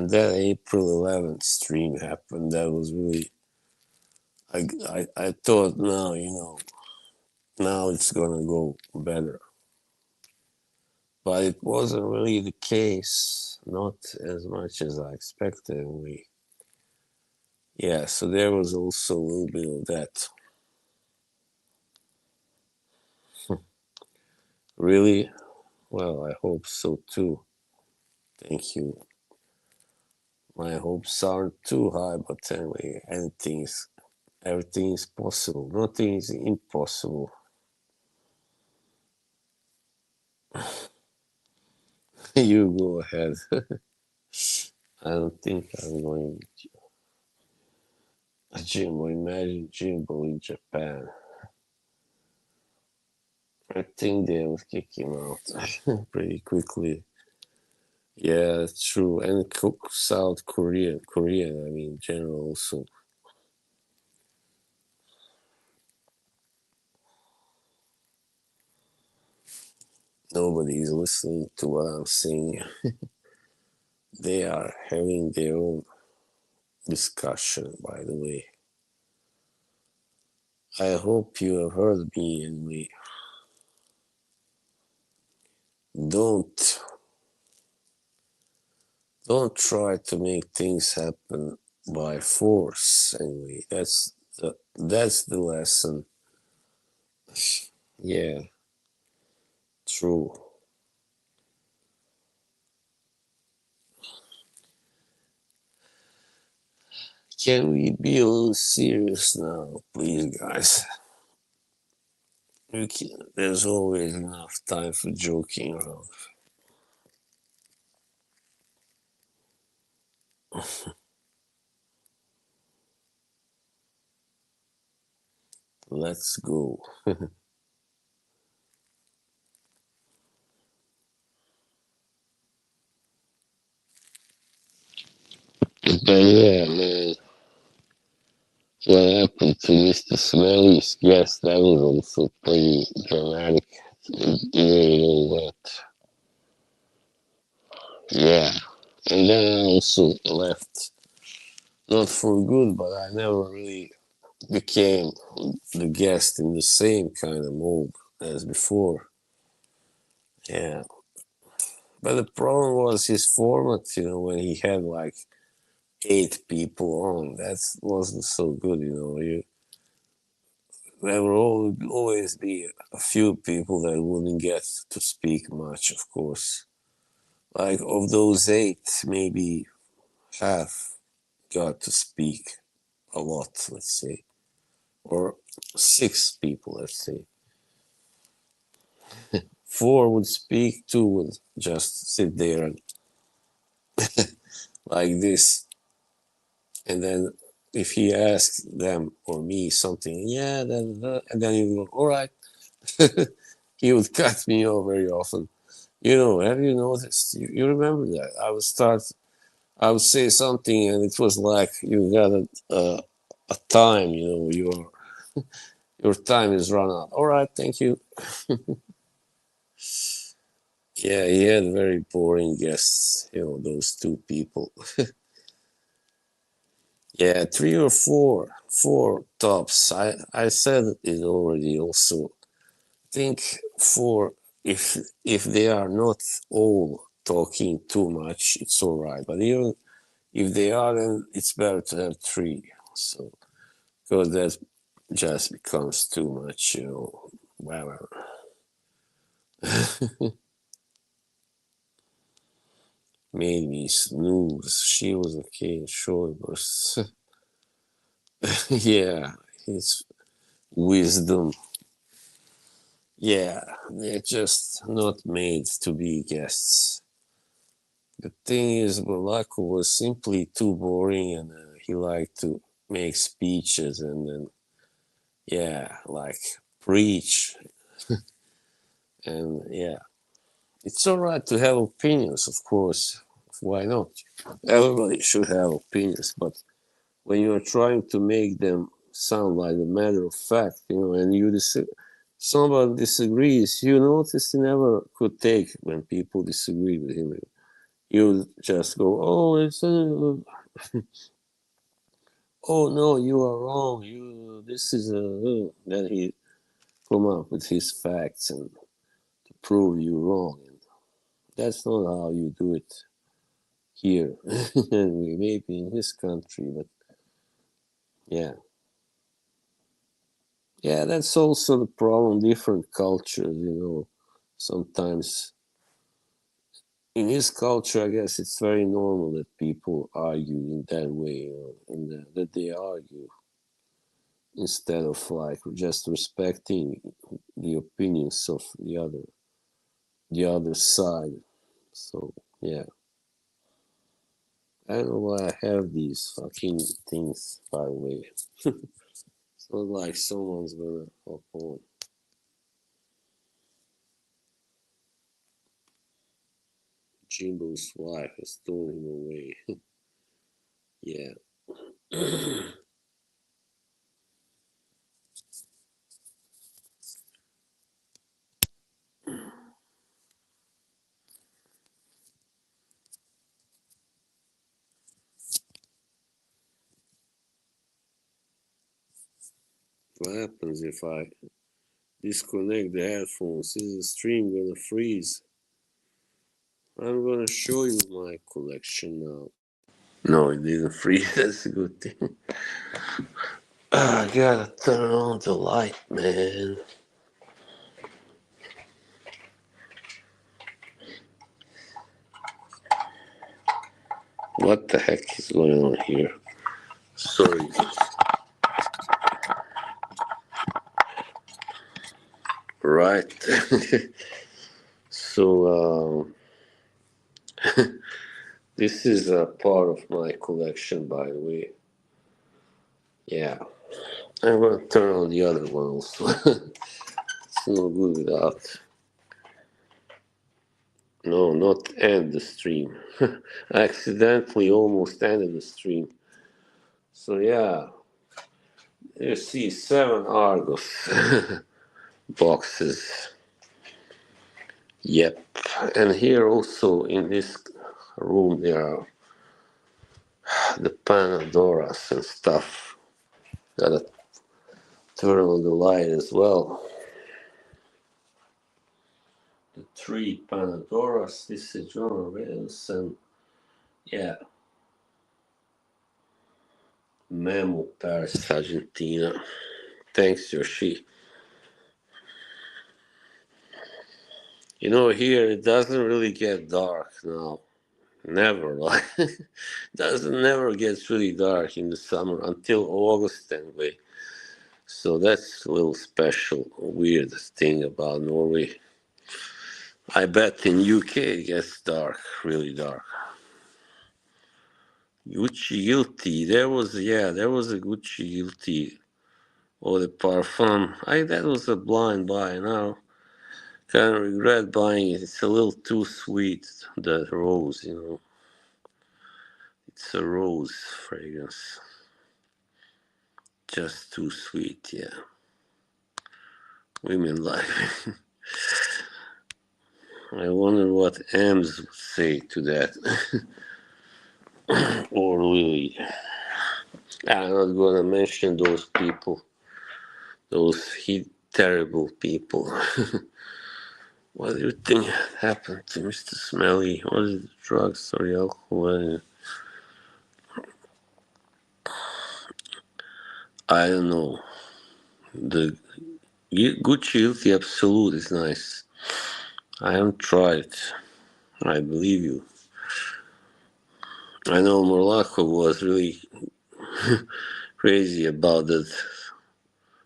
that April 11th stream happened, that was really I thought now now it's gonna go better, but it wasn't really the case. Not as much as I expected. Yeah, so there was also a little bit of that. Really? Well, I hope so too. Thank you. My hopes aren't too high, but anyway, everything is possible. Nothing is impossible. You go ahead. I don't think I'm going to Jimbo. Imagine Jimbo in Japan. I think they will kick him out pretty quickly. Yeah, it's true. And South Korean, I mean, general also. Nobody's listening to what I'm saying. They are having their own discussion, by the way. I hope you have heard me anyway. Don't don't try to make things happen by force anyway. That's the lesson. Yeah, true. Can we be a little serious now, please, guys? There's always enough time for joking around. Let's go. But yeah, man, what happened to Mr. Smelly's guest? That was also pretty dramatic. You know what? Yeah. And then I also left, not for good, but I never really became the guest in the same kind of mode as before. Yeah. But the problem was his format, when he had like 8 people on, that wasn't so good, there will always be a few people that wouldn't get to speak much, of course. Like of those 8, maybe half got to speak a lot, let's say, or 6 people, let's say. 4 would speak, 2 would just sit there and like this, and then if he asks them or me something, yeah, then and then you go, all right. He would cut me off very often. Have you noticed? You remember that? I would say something, and it was like you got a time. Your time is run out. All right, thank you. Yeah, he had very boring guests. Those 2 people. Yeah, 3 or 4 tops. I said it already. Also, think 4. If they are not all talking too much, it's all right. But even if they are, then it's better to have 3. So because that just becomes too much, whatever. Made me snooze. She was okay in short bursts. Yeah, his wisdom. Yeah, they're just not made to be guests. The thing is, Balako was simply too boring, and he liked to make speeches, and then yeah, like preach. And yeah, it's all right to have opinions, of course. Why not? Everybody should have opinions, but when you're trying to make them sound like a matter of fact, and somebody disagrees, you notice he never could take when people disagree with him. You just go, oh, oh no, you are wrong. This is Then he come up with his facts and to prove you wrong. And that's not how you do it here, and maybe in his country, but yeah. Yeah, that's also the problem. Different cultures, sometimes in his culture, I guess it's very normal that people argue in that way, that they argue instead of like just respecting the opinions of the other side. So yeah, I don't know why I have these fucking things. By the way, it's not like someone's gonna hop on. Jimbo's wife has thrown him away. Yeah. What happens if I disconnect the headphones? Is the stream gonna freeze? I'm gonna show you my collection now. No, it didn't freeze. That's a good thing. I gotta turn on the light, man. What the heck is going on here? Sorry. Right. So, this is a part of my collection, by the way. Yeah. I'm gonna turn on the other one also. It's no good without. No, not end the stream. I accidentally almost ended the stream. So yeah, you see 7 Argos boxes. Yep. And here also in this room there are the Panadoras and stuff. Gotta turn on the light as well. The 3 Panadoras. This is John Rails and yeah, Memo Paris, Argentina. Thanks, Yoshi. Here it doesn't really get dark now. Never, like, doesn't never gets really dark in the summer until August anyway. So that's a little special, weird thing about Norway. I bet in UK it gets dark, really dark. Gucci Guilty, there was a Gucci Guilty or the Parfum. That was a blind buy now. Kind of regret buying it. It's a little too sweet, the rose. It's a rose fragrance. Just too sweet, yeah. Women like it. I wonder what Ems would say to that. Or Lily. I'm not gonna mention those people. Those terrible people. What do you think happened to Mr. Smelly? Was it drugs or the alcohol? I don't know. The Gucci Guilty Absolute is nice. I haven't tried it. I believe you. I know Morocco was really crazy about that.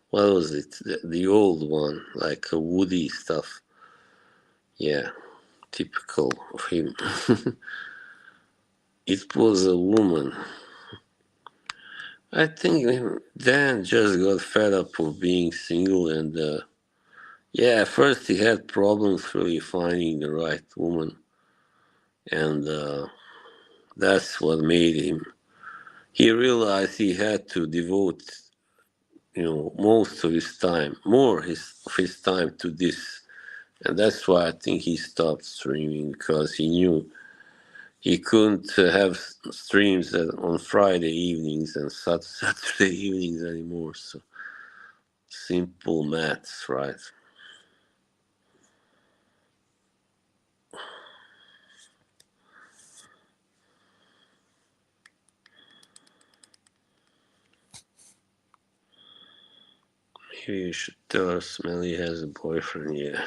What was it? The old one, like a woody stuff. Yeah, typical of him. It was a woman. I think Dan just got fed up of being single, and yeah, at first he had problems really finding the right woman, and that's what made him. He realized he had to devote, most of his time, of his time to this, and that's why I think he stopped streaming because he knew he couldn't have streams on Friday evenings and Saturday evenings anymore. So simple maths, right? Maybe you should tell her Smelly has a boyfriend. Yeah,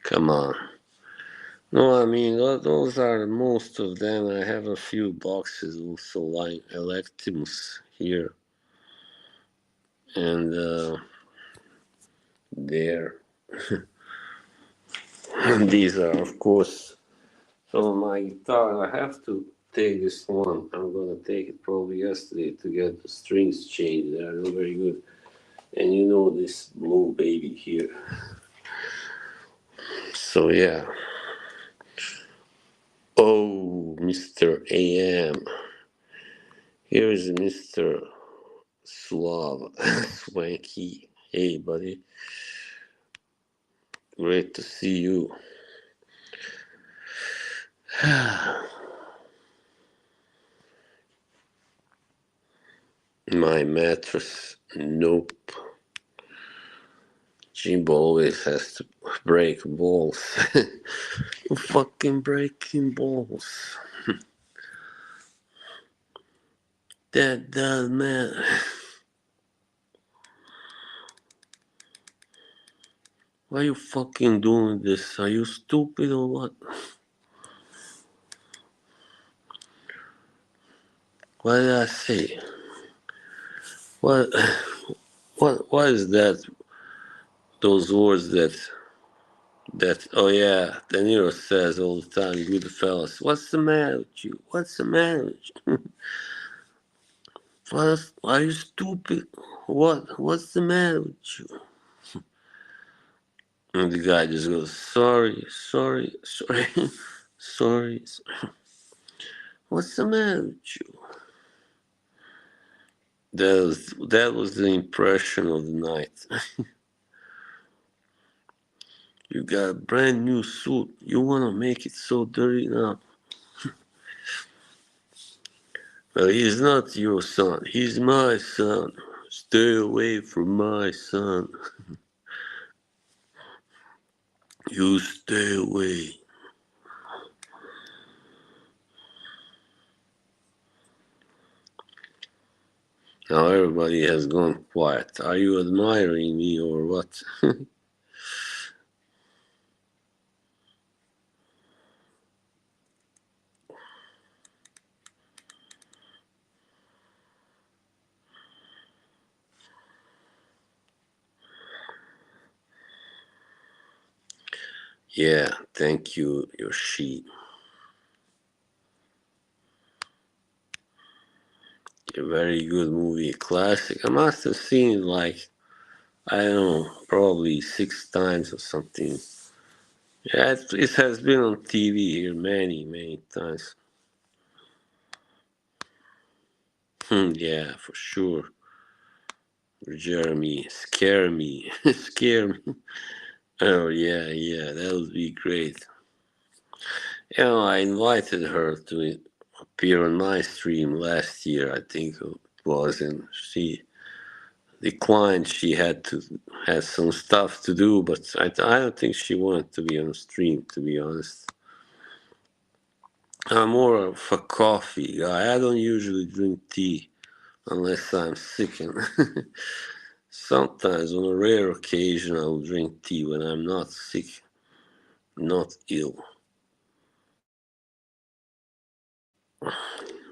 come on. No, I mean those are most of them. I have a few boxes also like Electimus here and there. And these are, of course, so my guitar. I have to take this one. I'm gonna take it probably yesterday to get the strings changed. They are not very good. And this blue baby here. So yeah. Oh, Mr. AM. Here is Mr. Suave. Swanky. Hey, buddy. Great to see you. My mattress. Nope. Jimbo always has to break balls. Fucking breaking balls. That doesn't matter. Why are you fucking doing this? Are you stupid or what? What did I say? What what is that? Those words that oh yeah, De Niro says all the time, Goodfellas. What's the matter with you? What's the matter with you? What are you stupid? What's the matter with you? And the guy just goes, sorry, sorry, sorry, sorry. What's the matter with you? That was the impression of the night. You got a brand new suit. You wanna make it so dirty now? Well, he's not your son. He's my son. Stay away from my son. You stay away. Now everybody has gone quiet. Are you admiring me or what? Yeah, thank you, Yoshi. A very good movie, classic. I must have seen it like, I don't know, probably 6 times or something. Yeah, it has been on TV here many, many times. Yeah, for sure. Jeremy, scare me, scare me. Oh yeah, yeah, that would be great. I invited her to appear on my stream last year. I think it was, and she declined. She had some stuff to do, but I don't think she wanted to be on stream. To be honest, I'm more of a coffee guy. I don't usually drink tea unless I'm sick, and sometimes on a rare occasion I'll drink tea when I'm not sick, not ill.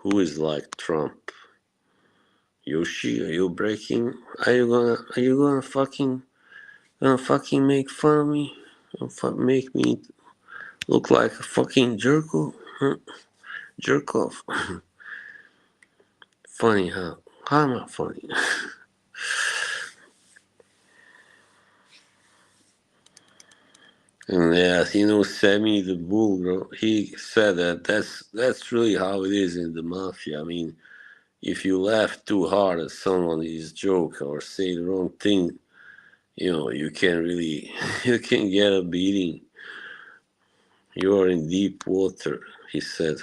Who is like Trump? Yoshi, are you breaking? Are you gonna fucking make fun of me? Make me look like a fucking jerko? Huh? Jerk off. Funny, huh? How am I funny? And yeah, Sammy the Bull, bro. He said that that's really how it is in the mafia. I mean, if you laugh too hard at someone's joke or say the wrong thing, you can really you can get a beating. You are in deep water, he said.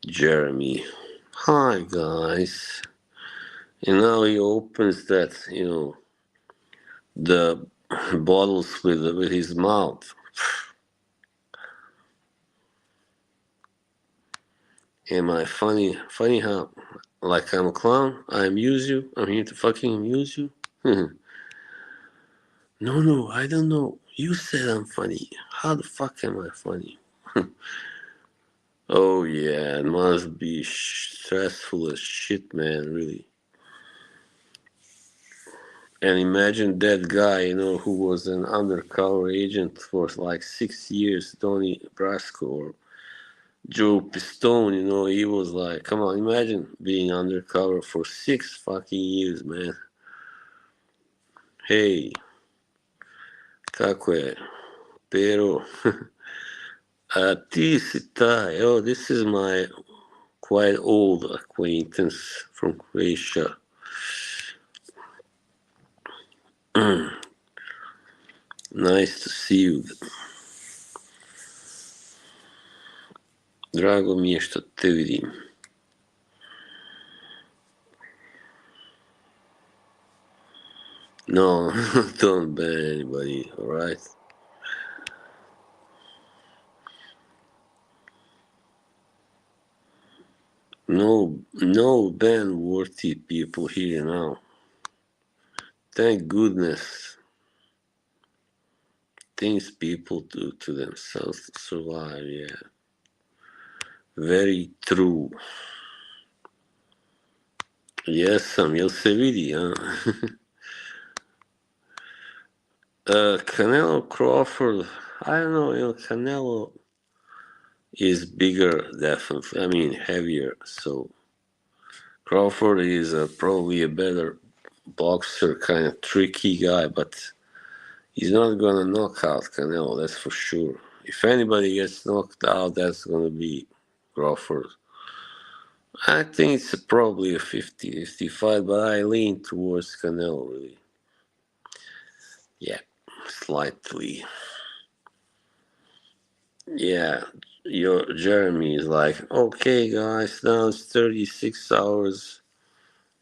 Jeremy. Hi guys. And now he opens that, the bottles with his mouth. Am I funny? Funny how? Like I'm a clown? I amuse you? I'm here to fucking amuse you? No, I don't know. You said I'm funny. How the fuck am I funny? Oh yeah, it must be stressful as shit, man, really. And imagine that guy, who was an undercover agent for like 6 years, Donnie Brasco or Joe Pistone, he was like, come on, imagine being undercover for 6 fucking years, man. Hey, kako je? Pero, ti si taj. Oh, this is my quite old acquaintance from Croatia. Nice to see you. Drago mi je što te vidim. No, don't ban anybody, alright? No ban-worthy people here now. Thank goodness. Things people do to themselves to survive, yeah. Very true. Jesam, jel se vidi, a? Canelo Crawford, I don't know, Canelo is bigger, definitely. I mean, heavier, so Crawford is probably a better boxer, kind of tricky guy, but he's not gonna knock out Canelo, that's for sure. If anybody gets knocked out, that's gonna be Crawford. I think it's probably a 50-50 fight, but I lean towards Canelo, really. Yeah, slightly. Yeah, your Jeremy is like, okay, guys, now it's 36 hours,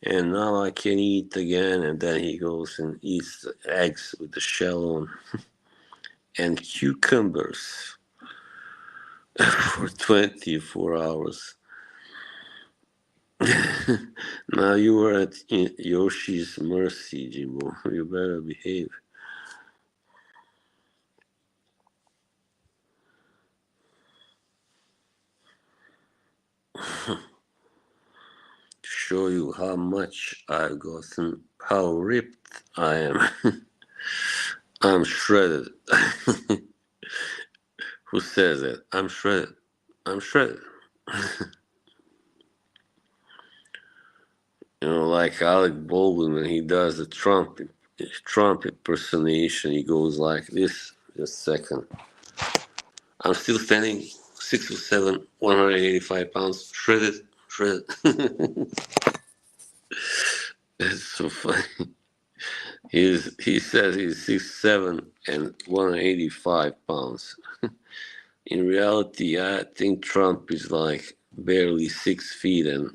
and now I can eat again. And then he goes and eats the eggs with the shell on and cucumbers for 24 hours. Now you are at Yoshi's mercy, Jimbo. You better behave. Show you how much I've gotten, how ripped I am. I'm shredded. Who says that? I'm shredded. I'm shredded. Like Alec Baldwin when he does the Trump impersonation, he goes like this. Just a second. I'm still standing 6'7", 185 pounds, shredded, shredded. That's so funny. He says he's 6'7" and 185 pounds. In reality, I think Trump is like barely 6 feet and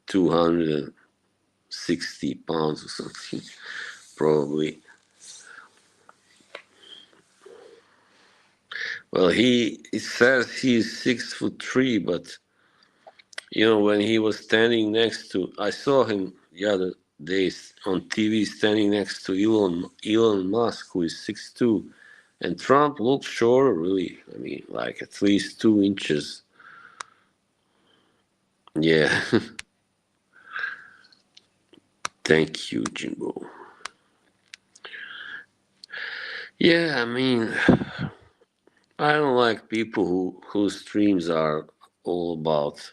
260 pounds or something, probably. Well, he says he's 6'3", but when he was standing next to, I saw him the other days on TV standing next to Elon Musk, who is 6'2", and Trump looked shorter, really. I mean, like at least 2 inches. Yeah. Thank you, Jimbo. Yeah, I mean, I don't like people whose streams are all about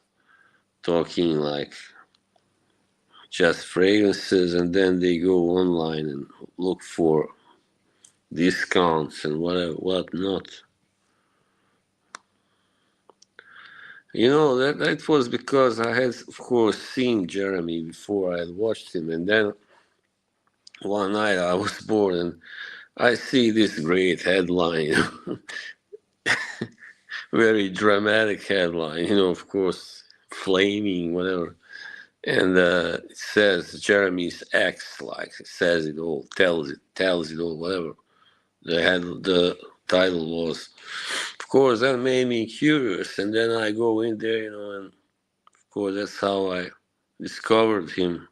talking like just fragrances, and then they go online and look for discounts and whatever, whatnot. That was because I had, of course, seen Jeremy before. I had watched him, and then one night I was bored and I see this great headline, very dramatic headline, of course, flaming, whatever. And it says Jeremy's ex, like it says it all, tells it all, whatever. The title was. Of course, that made me curious, and then I go in there, and of course that's how I discovered him.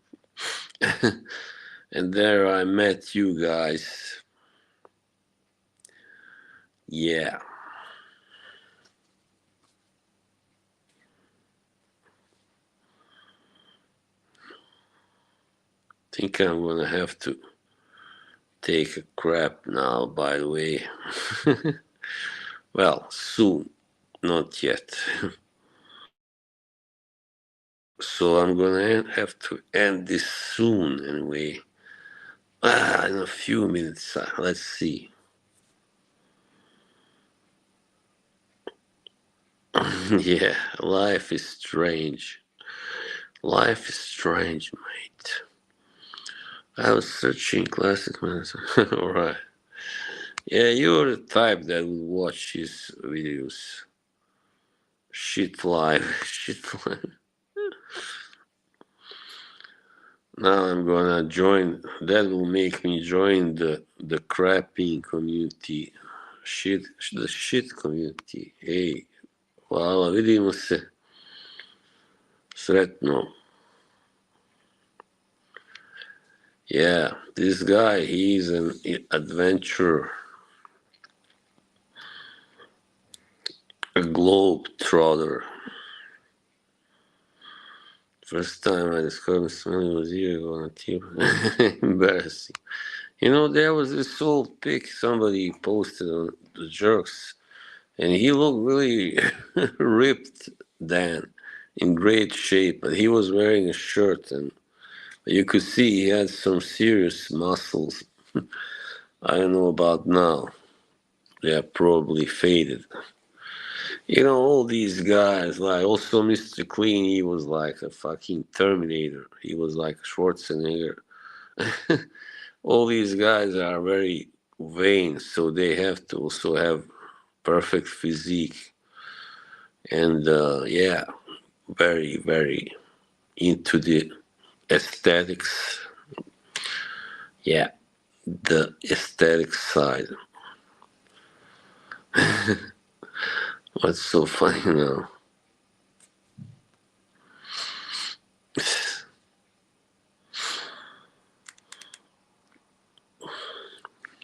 And there I met you guys. Yeah. Think I'm gonna have to take a crap now, by the way. Well, soon, not yet. So I'm gonna have to end this soon anyway. In a few minutes. Let's see. Yeah, life is strange. Life is strange, mate. I was searching classic ones. Alright. Yeah, you're the type that would watch his videos. Shit live. Shit live. Now I'm gonna join. That will make me join the crapping community. The shit community. Hey, hvala, vidimo se. Sretno. Yeah, this guy, he's an adventurer, a globe trotter. First time I discovered smelling was years ago on a tube. Embarrassing. There was this old pic somebody posted on the jerks, and he looked really ripped then, in great shape, but he was wearing a shirt, and you could see he had some serious muscles. I don't know about now. They are probably faded. All these guys, like also Mr. Clean, he was like a fucking Terminator. He was like Schwarzenegger. All these guys are very vain, so they have to also have perfect physique. And yeah, very, very into the aesthetics. Yeah, the aesthetic side. What's so funny now?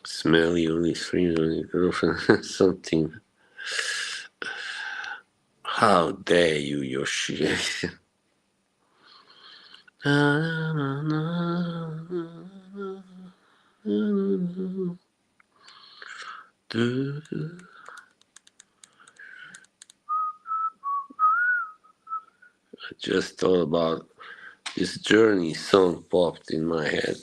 Smelly only screams on your girlfriend. Something. How dare you, Yoshi? I just thought about this Journey song popped in my head.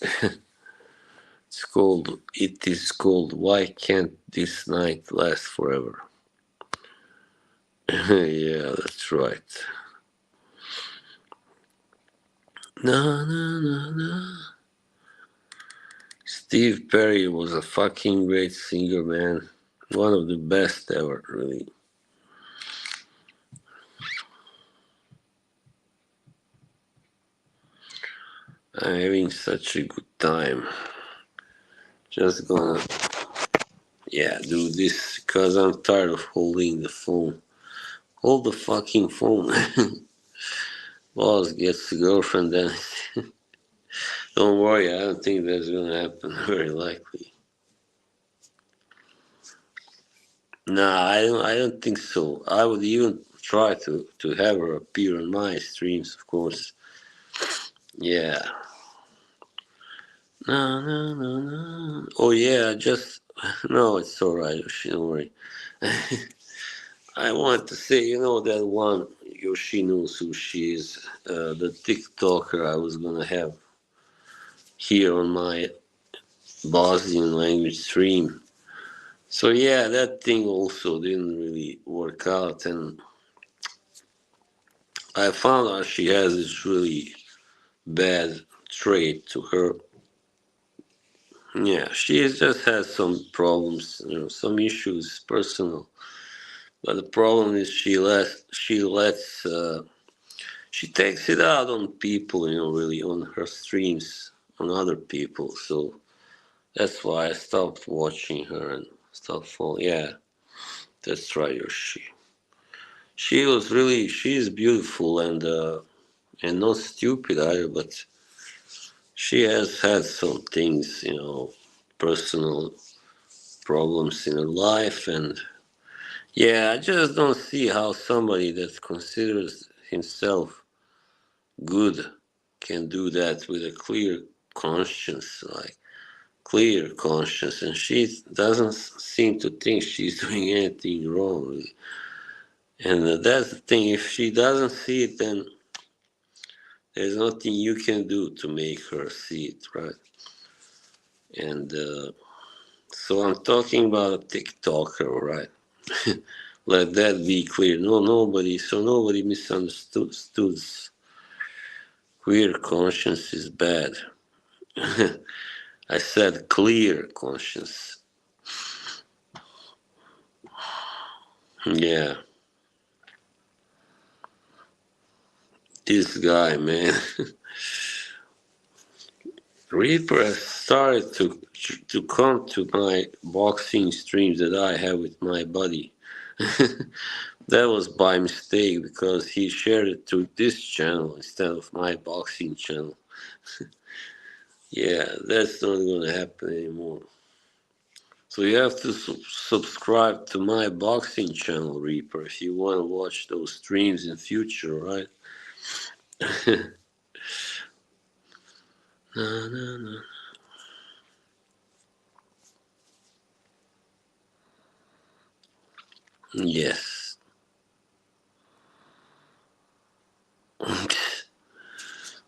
It is called Why Can't This Night Last Forever? Yeah, that's right. Na na na na. Steve Perry was a fucking great singer, man. One of the best ever, really. I'm having such a good time. Just gonna, do this because I'm tired of holding the phone. Hold the fucking phone. Boss gets the girlfriend, then don't worry, I don't think that's gonna happen. Very likely. Nah, I don't think so. I would even try to have her appear on my streams, of course. Yeah. No, no, no, no. Oh yeah, just no, it's alright. Don't worry. I want to say, that one, Yoshi knows who she is. The TikToker I was gonna have here on my Bosnian language stream. So yeah, that thing also didn't really work out, and I found out she has this really bad trait to her. Yeah, she just has some problems, some issues, personal. But the problem is she takes it out on people, really on her streams, on other people. So that's why I stopped watching her and stopped following. Yeah, that's right, Yoshi. She's beautiful and not stupid either, but she has had some things, personal problems in her life, and yeah, I just don't see how somebody that considers himself good can do that with a clear conscience, like clear conscience, and she doesn't seem to think she's doing anything wrong, really. And that's the thing. If she doesn't see it, then there's nothing you can do to make her see it, right? And so I'm talking about a TikToker, right? Let that be clear. Nobody misunderstood. Queer conscience is bad. I said clear conscience. Yeah, this guy, man. Reaper has started to come to my boxing streams that I have with my buddy. That was by mistake because he shared it to this channel instead of my boxing channel. Yeah, that's not gonna happen anymore. So you have to subscribe to my boxing channel, Reaper, if you want to watch those streams in future, right? Na, na, na. Yes.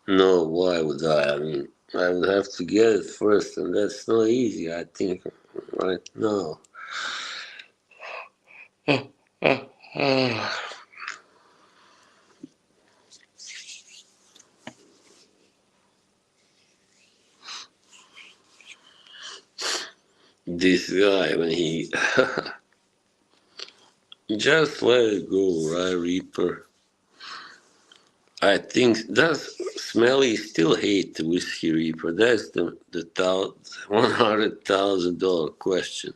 No, why would I? I mean, I would have to get it first, and that's not easy, I think, right? No. This guy, when he just let it go, right, Reaper? I think that's Smelly still hate the Whiskey Reaper. That's the $100,000 question.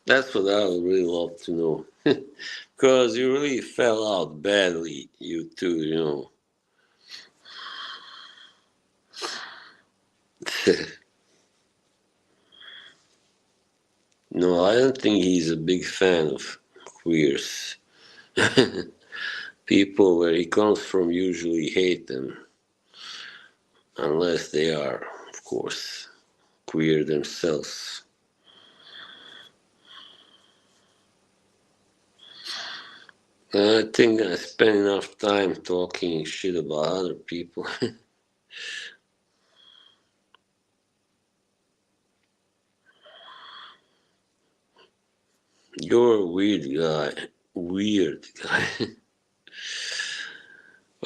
That's what I would really love to know. Because you really fell out badly, you two. No, I don't think he's a big fan of queers. People where he comes from usually hate them, unless they are, of course, queer themselves. I think I spend enough time talking shit about other people. You're a weird guy. Weird guy.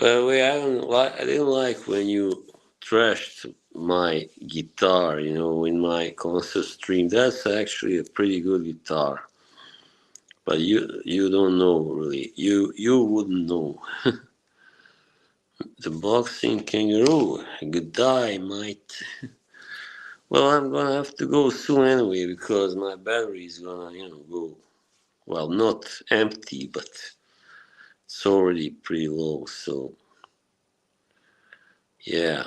Well, I didn't like when you trashed my guitar, in my concert stream. That's actually a pretty good guitar. But you don't know really. You wouldn't know. The boxing kangaroo. Good day, mate. Well, I'm gonna have to go soon anyway because my battery is gonna, go. Well, not empty, but it's already pretty low. So yeah.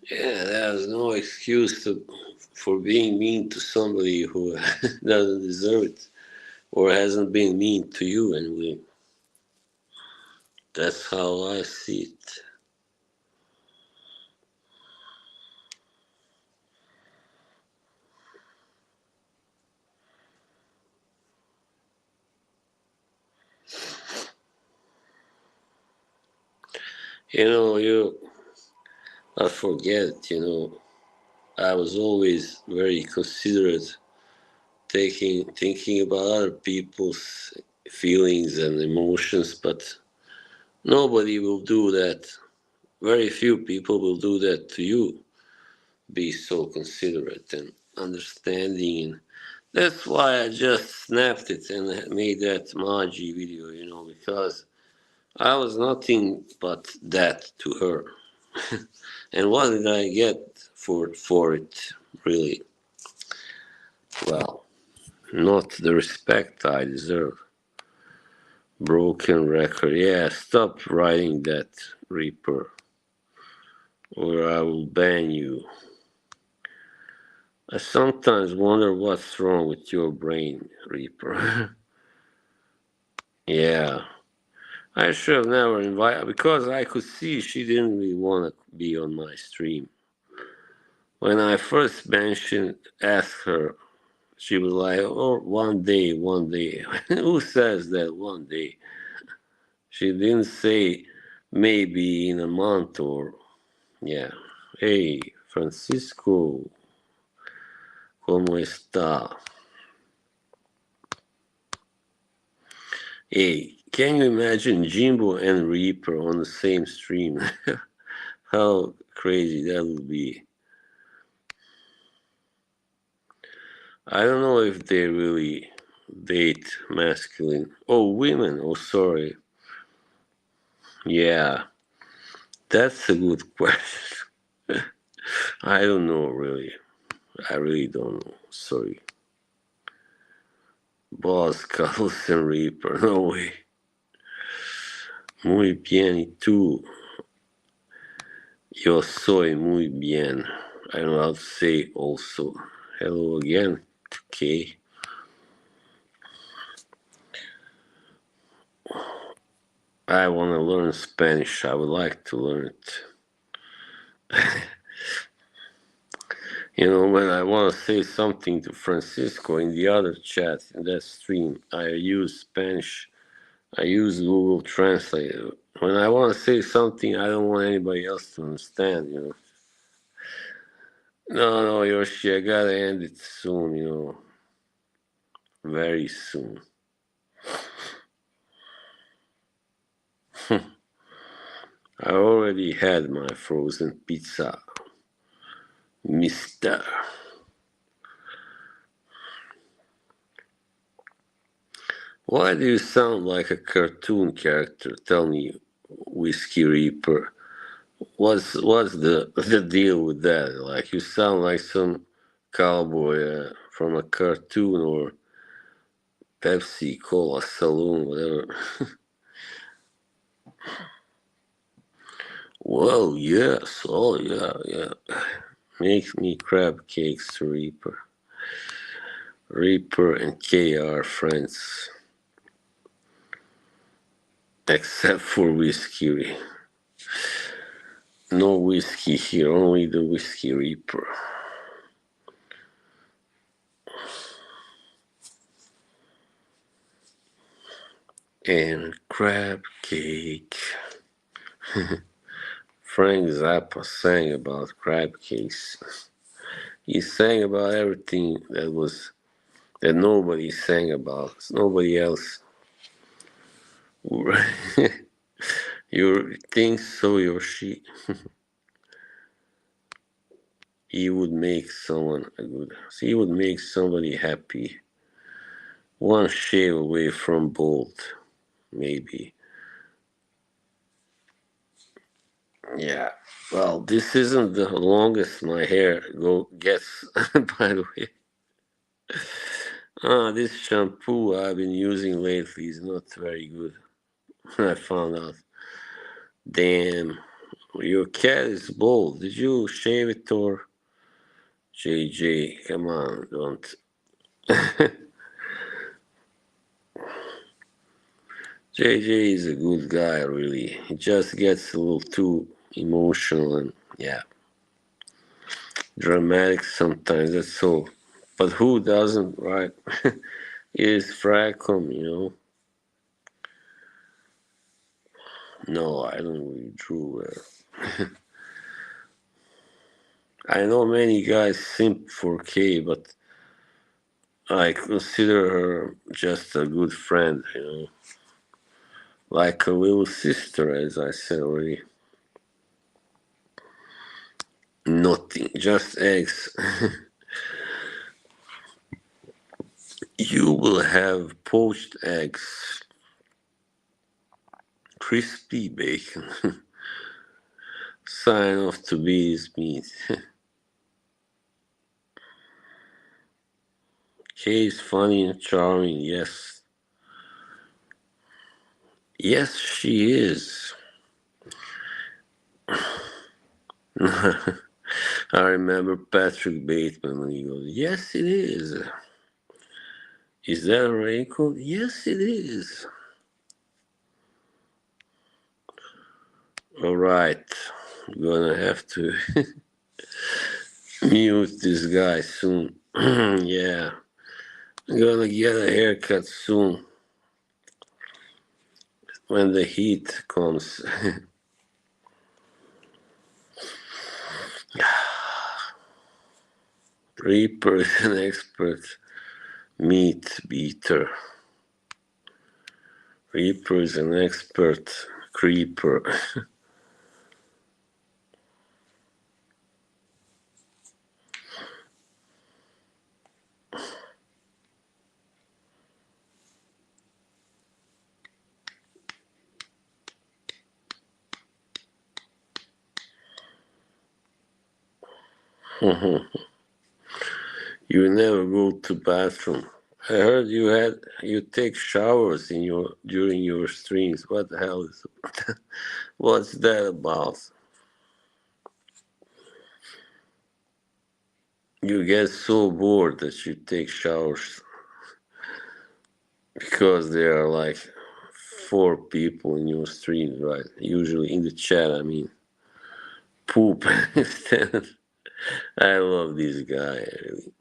Yeah, there's no excuse for being mean to somebody who doesn't deserve it or hasn't been mean to you anyway. That's how I see it. You I forget, I was always very considerate, thinking about other people's feelings and emotions, but nobody will do that. Very few people will do that to you. Be so considerate and understanding. And that's why I just snapped it and made that Maji video, because I was nothing but that to her. And what did I get for it, really? Well, not the respect I deserve. Broken record. Yeah, stop writing that, Reaper, or I will ban you. I sometimes wonder what's wrong with your brain, Reaper. Yeah, I should have never invited because I could see she didn't really want to be on my stream. When I first asked her, she was like, "Oh, one day, one day." Who says that one day? She didn't say maybe in a month or yeah. Hey, Francisco, ¿cómo está? Hey, can you imagine Jimbo and Reaper on the same stream? How crazy that would be. I don't know if they really date masculine. Oh, women. Oh, sorry. Yeah, that's a good question. I don't know, really. I really don't know. Sorry. Boss, Carlos and Reaper. No way. Muy bien. ¿Y tú? Yo soy muy bien. I don't know how to say also. Hello again. Okay. I want to learn Spanish. I would like to learn it. When I want to say something to Francisco in the other chat, in that stream, I use Spanish. I use Google Translate. When I want to say something, I don't want anybody else to understand. No, Yoshi, I gotta end it soon, very soon. I already had my frozen pizza, mister. Why do you sound like a cartoon character? Tell me, Whiskey Reaper. What's the deal with that? Like you sound like some cowboy from a cartoon or Pepsi Cola Saloon, whatever. Well, yes, oh yeah. Make me crab cakes, Reaper. Reaper and K are friends, except for whiskey. No whiskey here, only the Whiskey Reaper. And crab cake. Frank Zappa sang about crab cakes. He sang about everything that nobody sang about. Nobody else. You think so, Yoshi? He would make someone a good. He would make somebody happy. One shave away from bald, maybe. Yeah. Well, this isn't the longest my hair gets. By the way, this shampoo I've been using lately is not very good. I found out. Damn, your cat is bald. Did you shave it or? JJ, come on, don't. JJ is a good guy, really. He just gets a little too emotional and, yeah, dramatic sometimes, that's all. But who doesn't, right? It is Fracom. No, I don't really drew well. I know many guys simp for Kay, but I consider her just a good friend, like a little sister, as I said already. Nothing, just eggs. You will have poached eggs, crispy bacon, sign of today's meat. Kay is funny and charming, yes. Yes, she is. I remember Patrick Bateman when he goes, yes, it is. Is that a raincoat? Yes, it is. All right. I'm gonna have to mute this guy soon. Yeah. I'm gonna get a haircut soon when the heat comes. Reaper is an expert meat beater. Reaper is an expert creeper. You never go to bathroom. I heard you take showers in your during your streams. What the hell is what's that about? You get so bored that you take showers because there are like four people in your streams, right? Usually in the chat, I mean, poop instead. I love this guy. Really.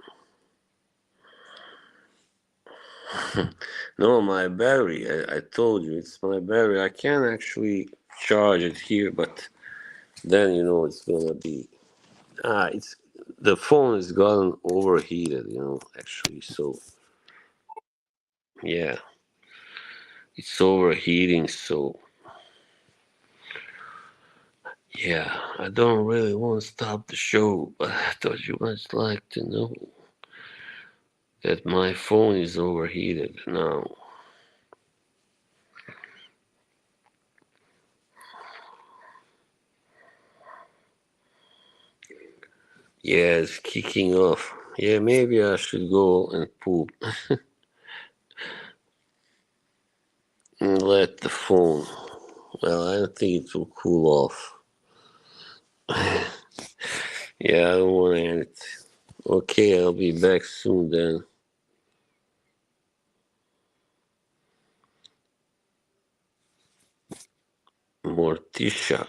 No, my battery. I told you it's my battery. I can actually charge it here, but then it's gonna be it's the phone has gotten overheated. Actually, so yeah, it's overheating. So yeah, I don't really want to stop the show, but I thought you might like to know that my phone is overheated now. Yeah, it's kicking off. Yeah, maybe I should go and poop and let the phone. Well, I don't think it will cool off. Yeah, I don't want to end it. Okay, I'll be back soon then. Morticia.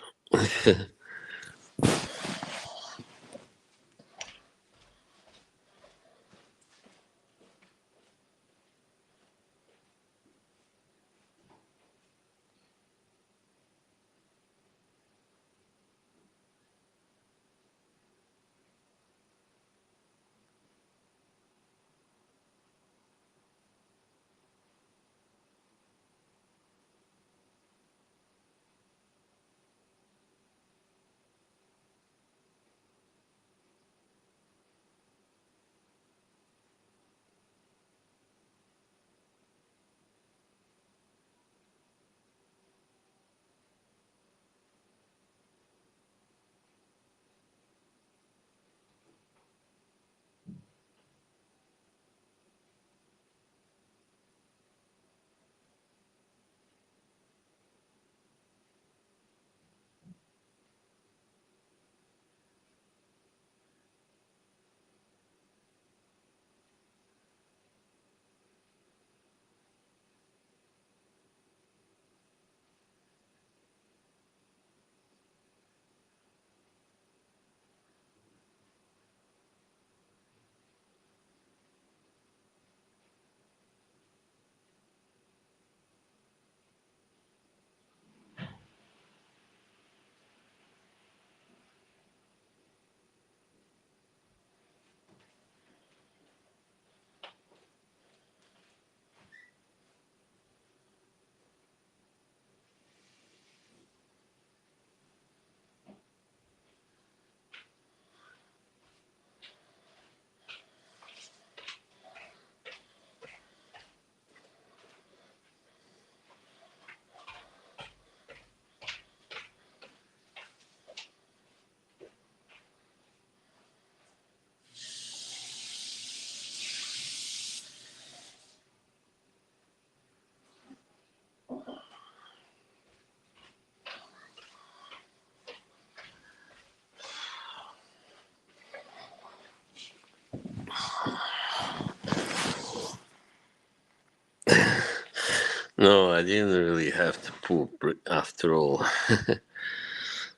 No, I didn't really have to poop after all.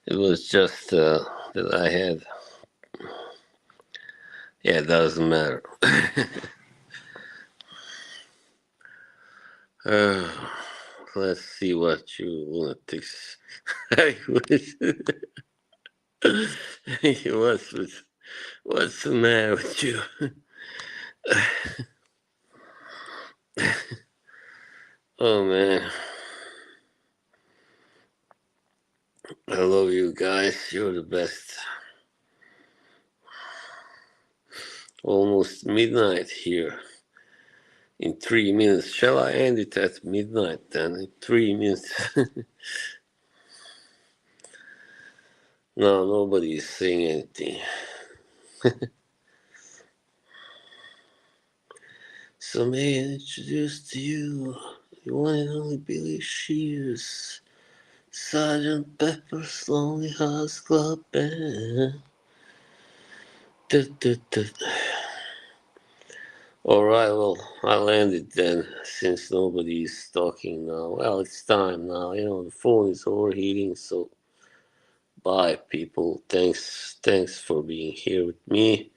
It was just that I had. Yeah, it doesn't matter. uh, let's see what you lunatics. I wish. What's the matter with you? Oh man, I love you guys. You're the best. Almost midnight here. In 3 minutes. Shall I end it at midnight then? In 3 minutes. No, nobody is saying anything. So may I introduce to you the one and only Billy Shears, Sergeant Pepper's Lonely Hearts Club Band. Alright, well, I'll end it then, since nobody is talking now. Well, it's time now. The phone is overheating, so bye, people. Thanks for being here with me.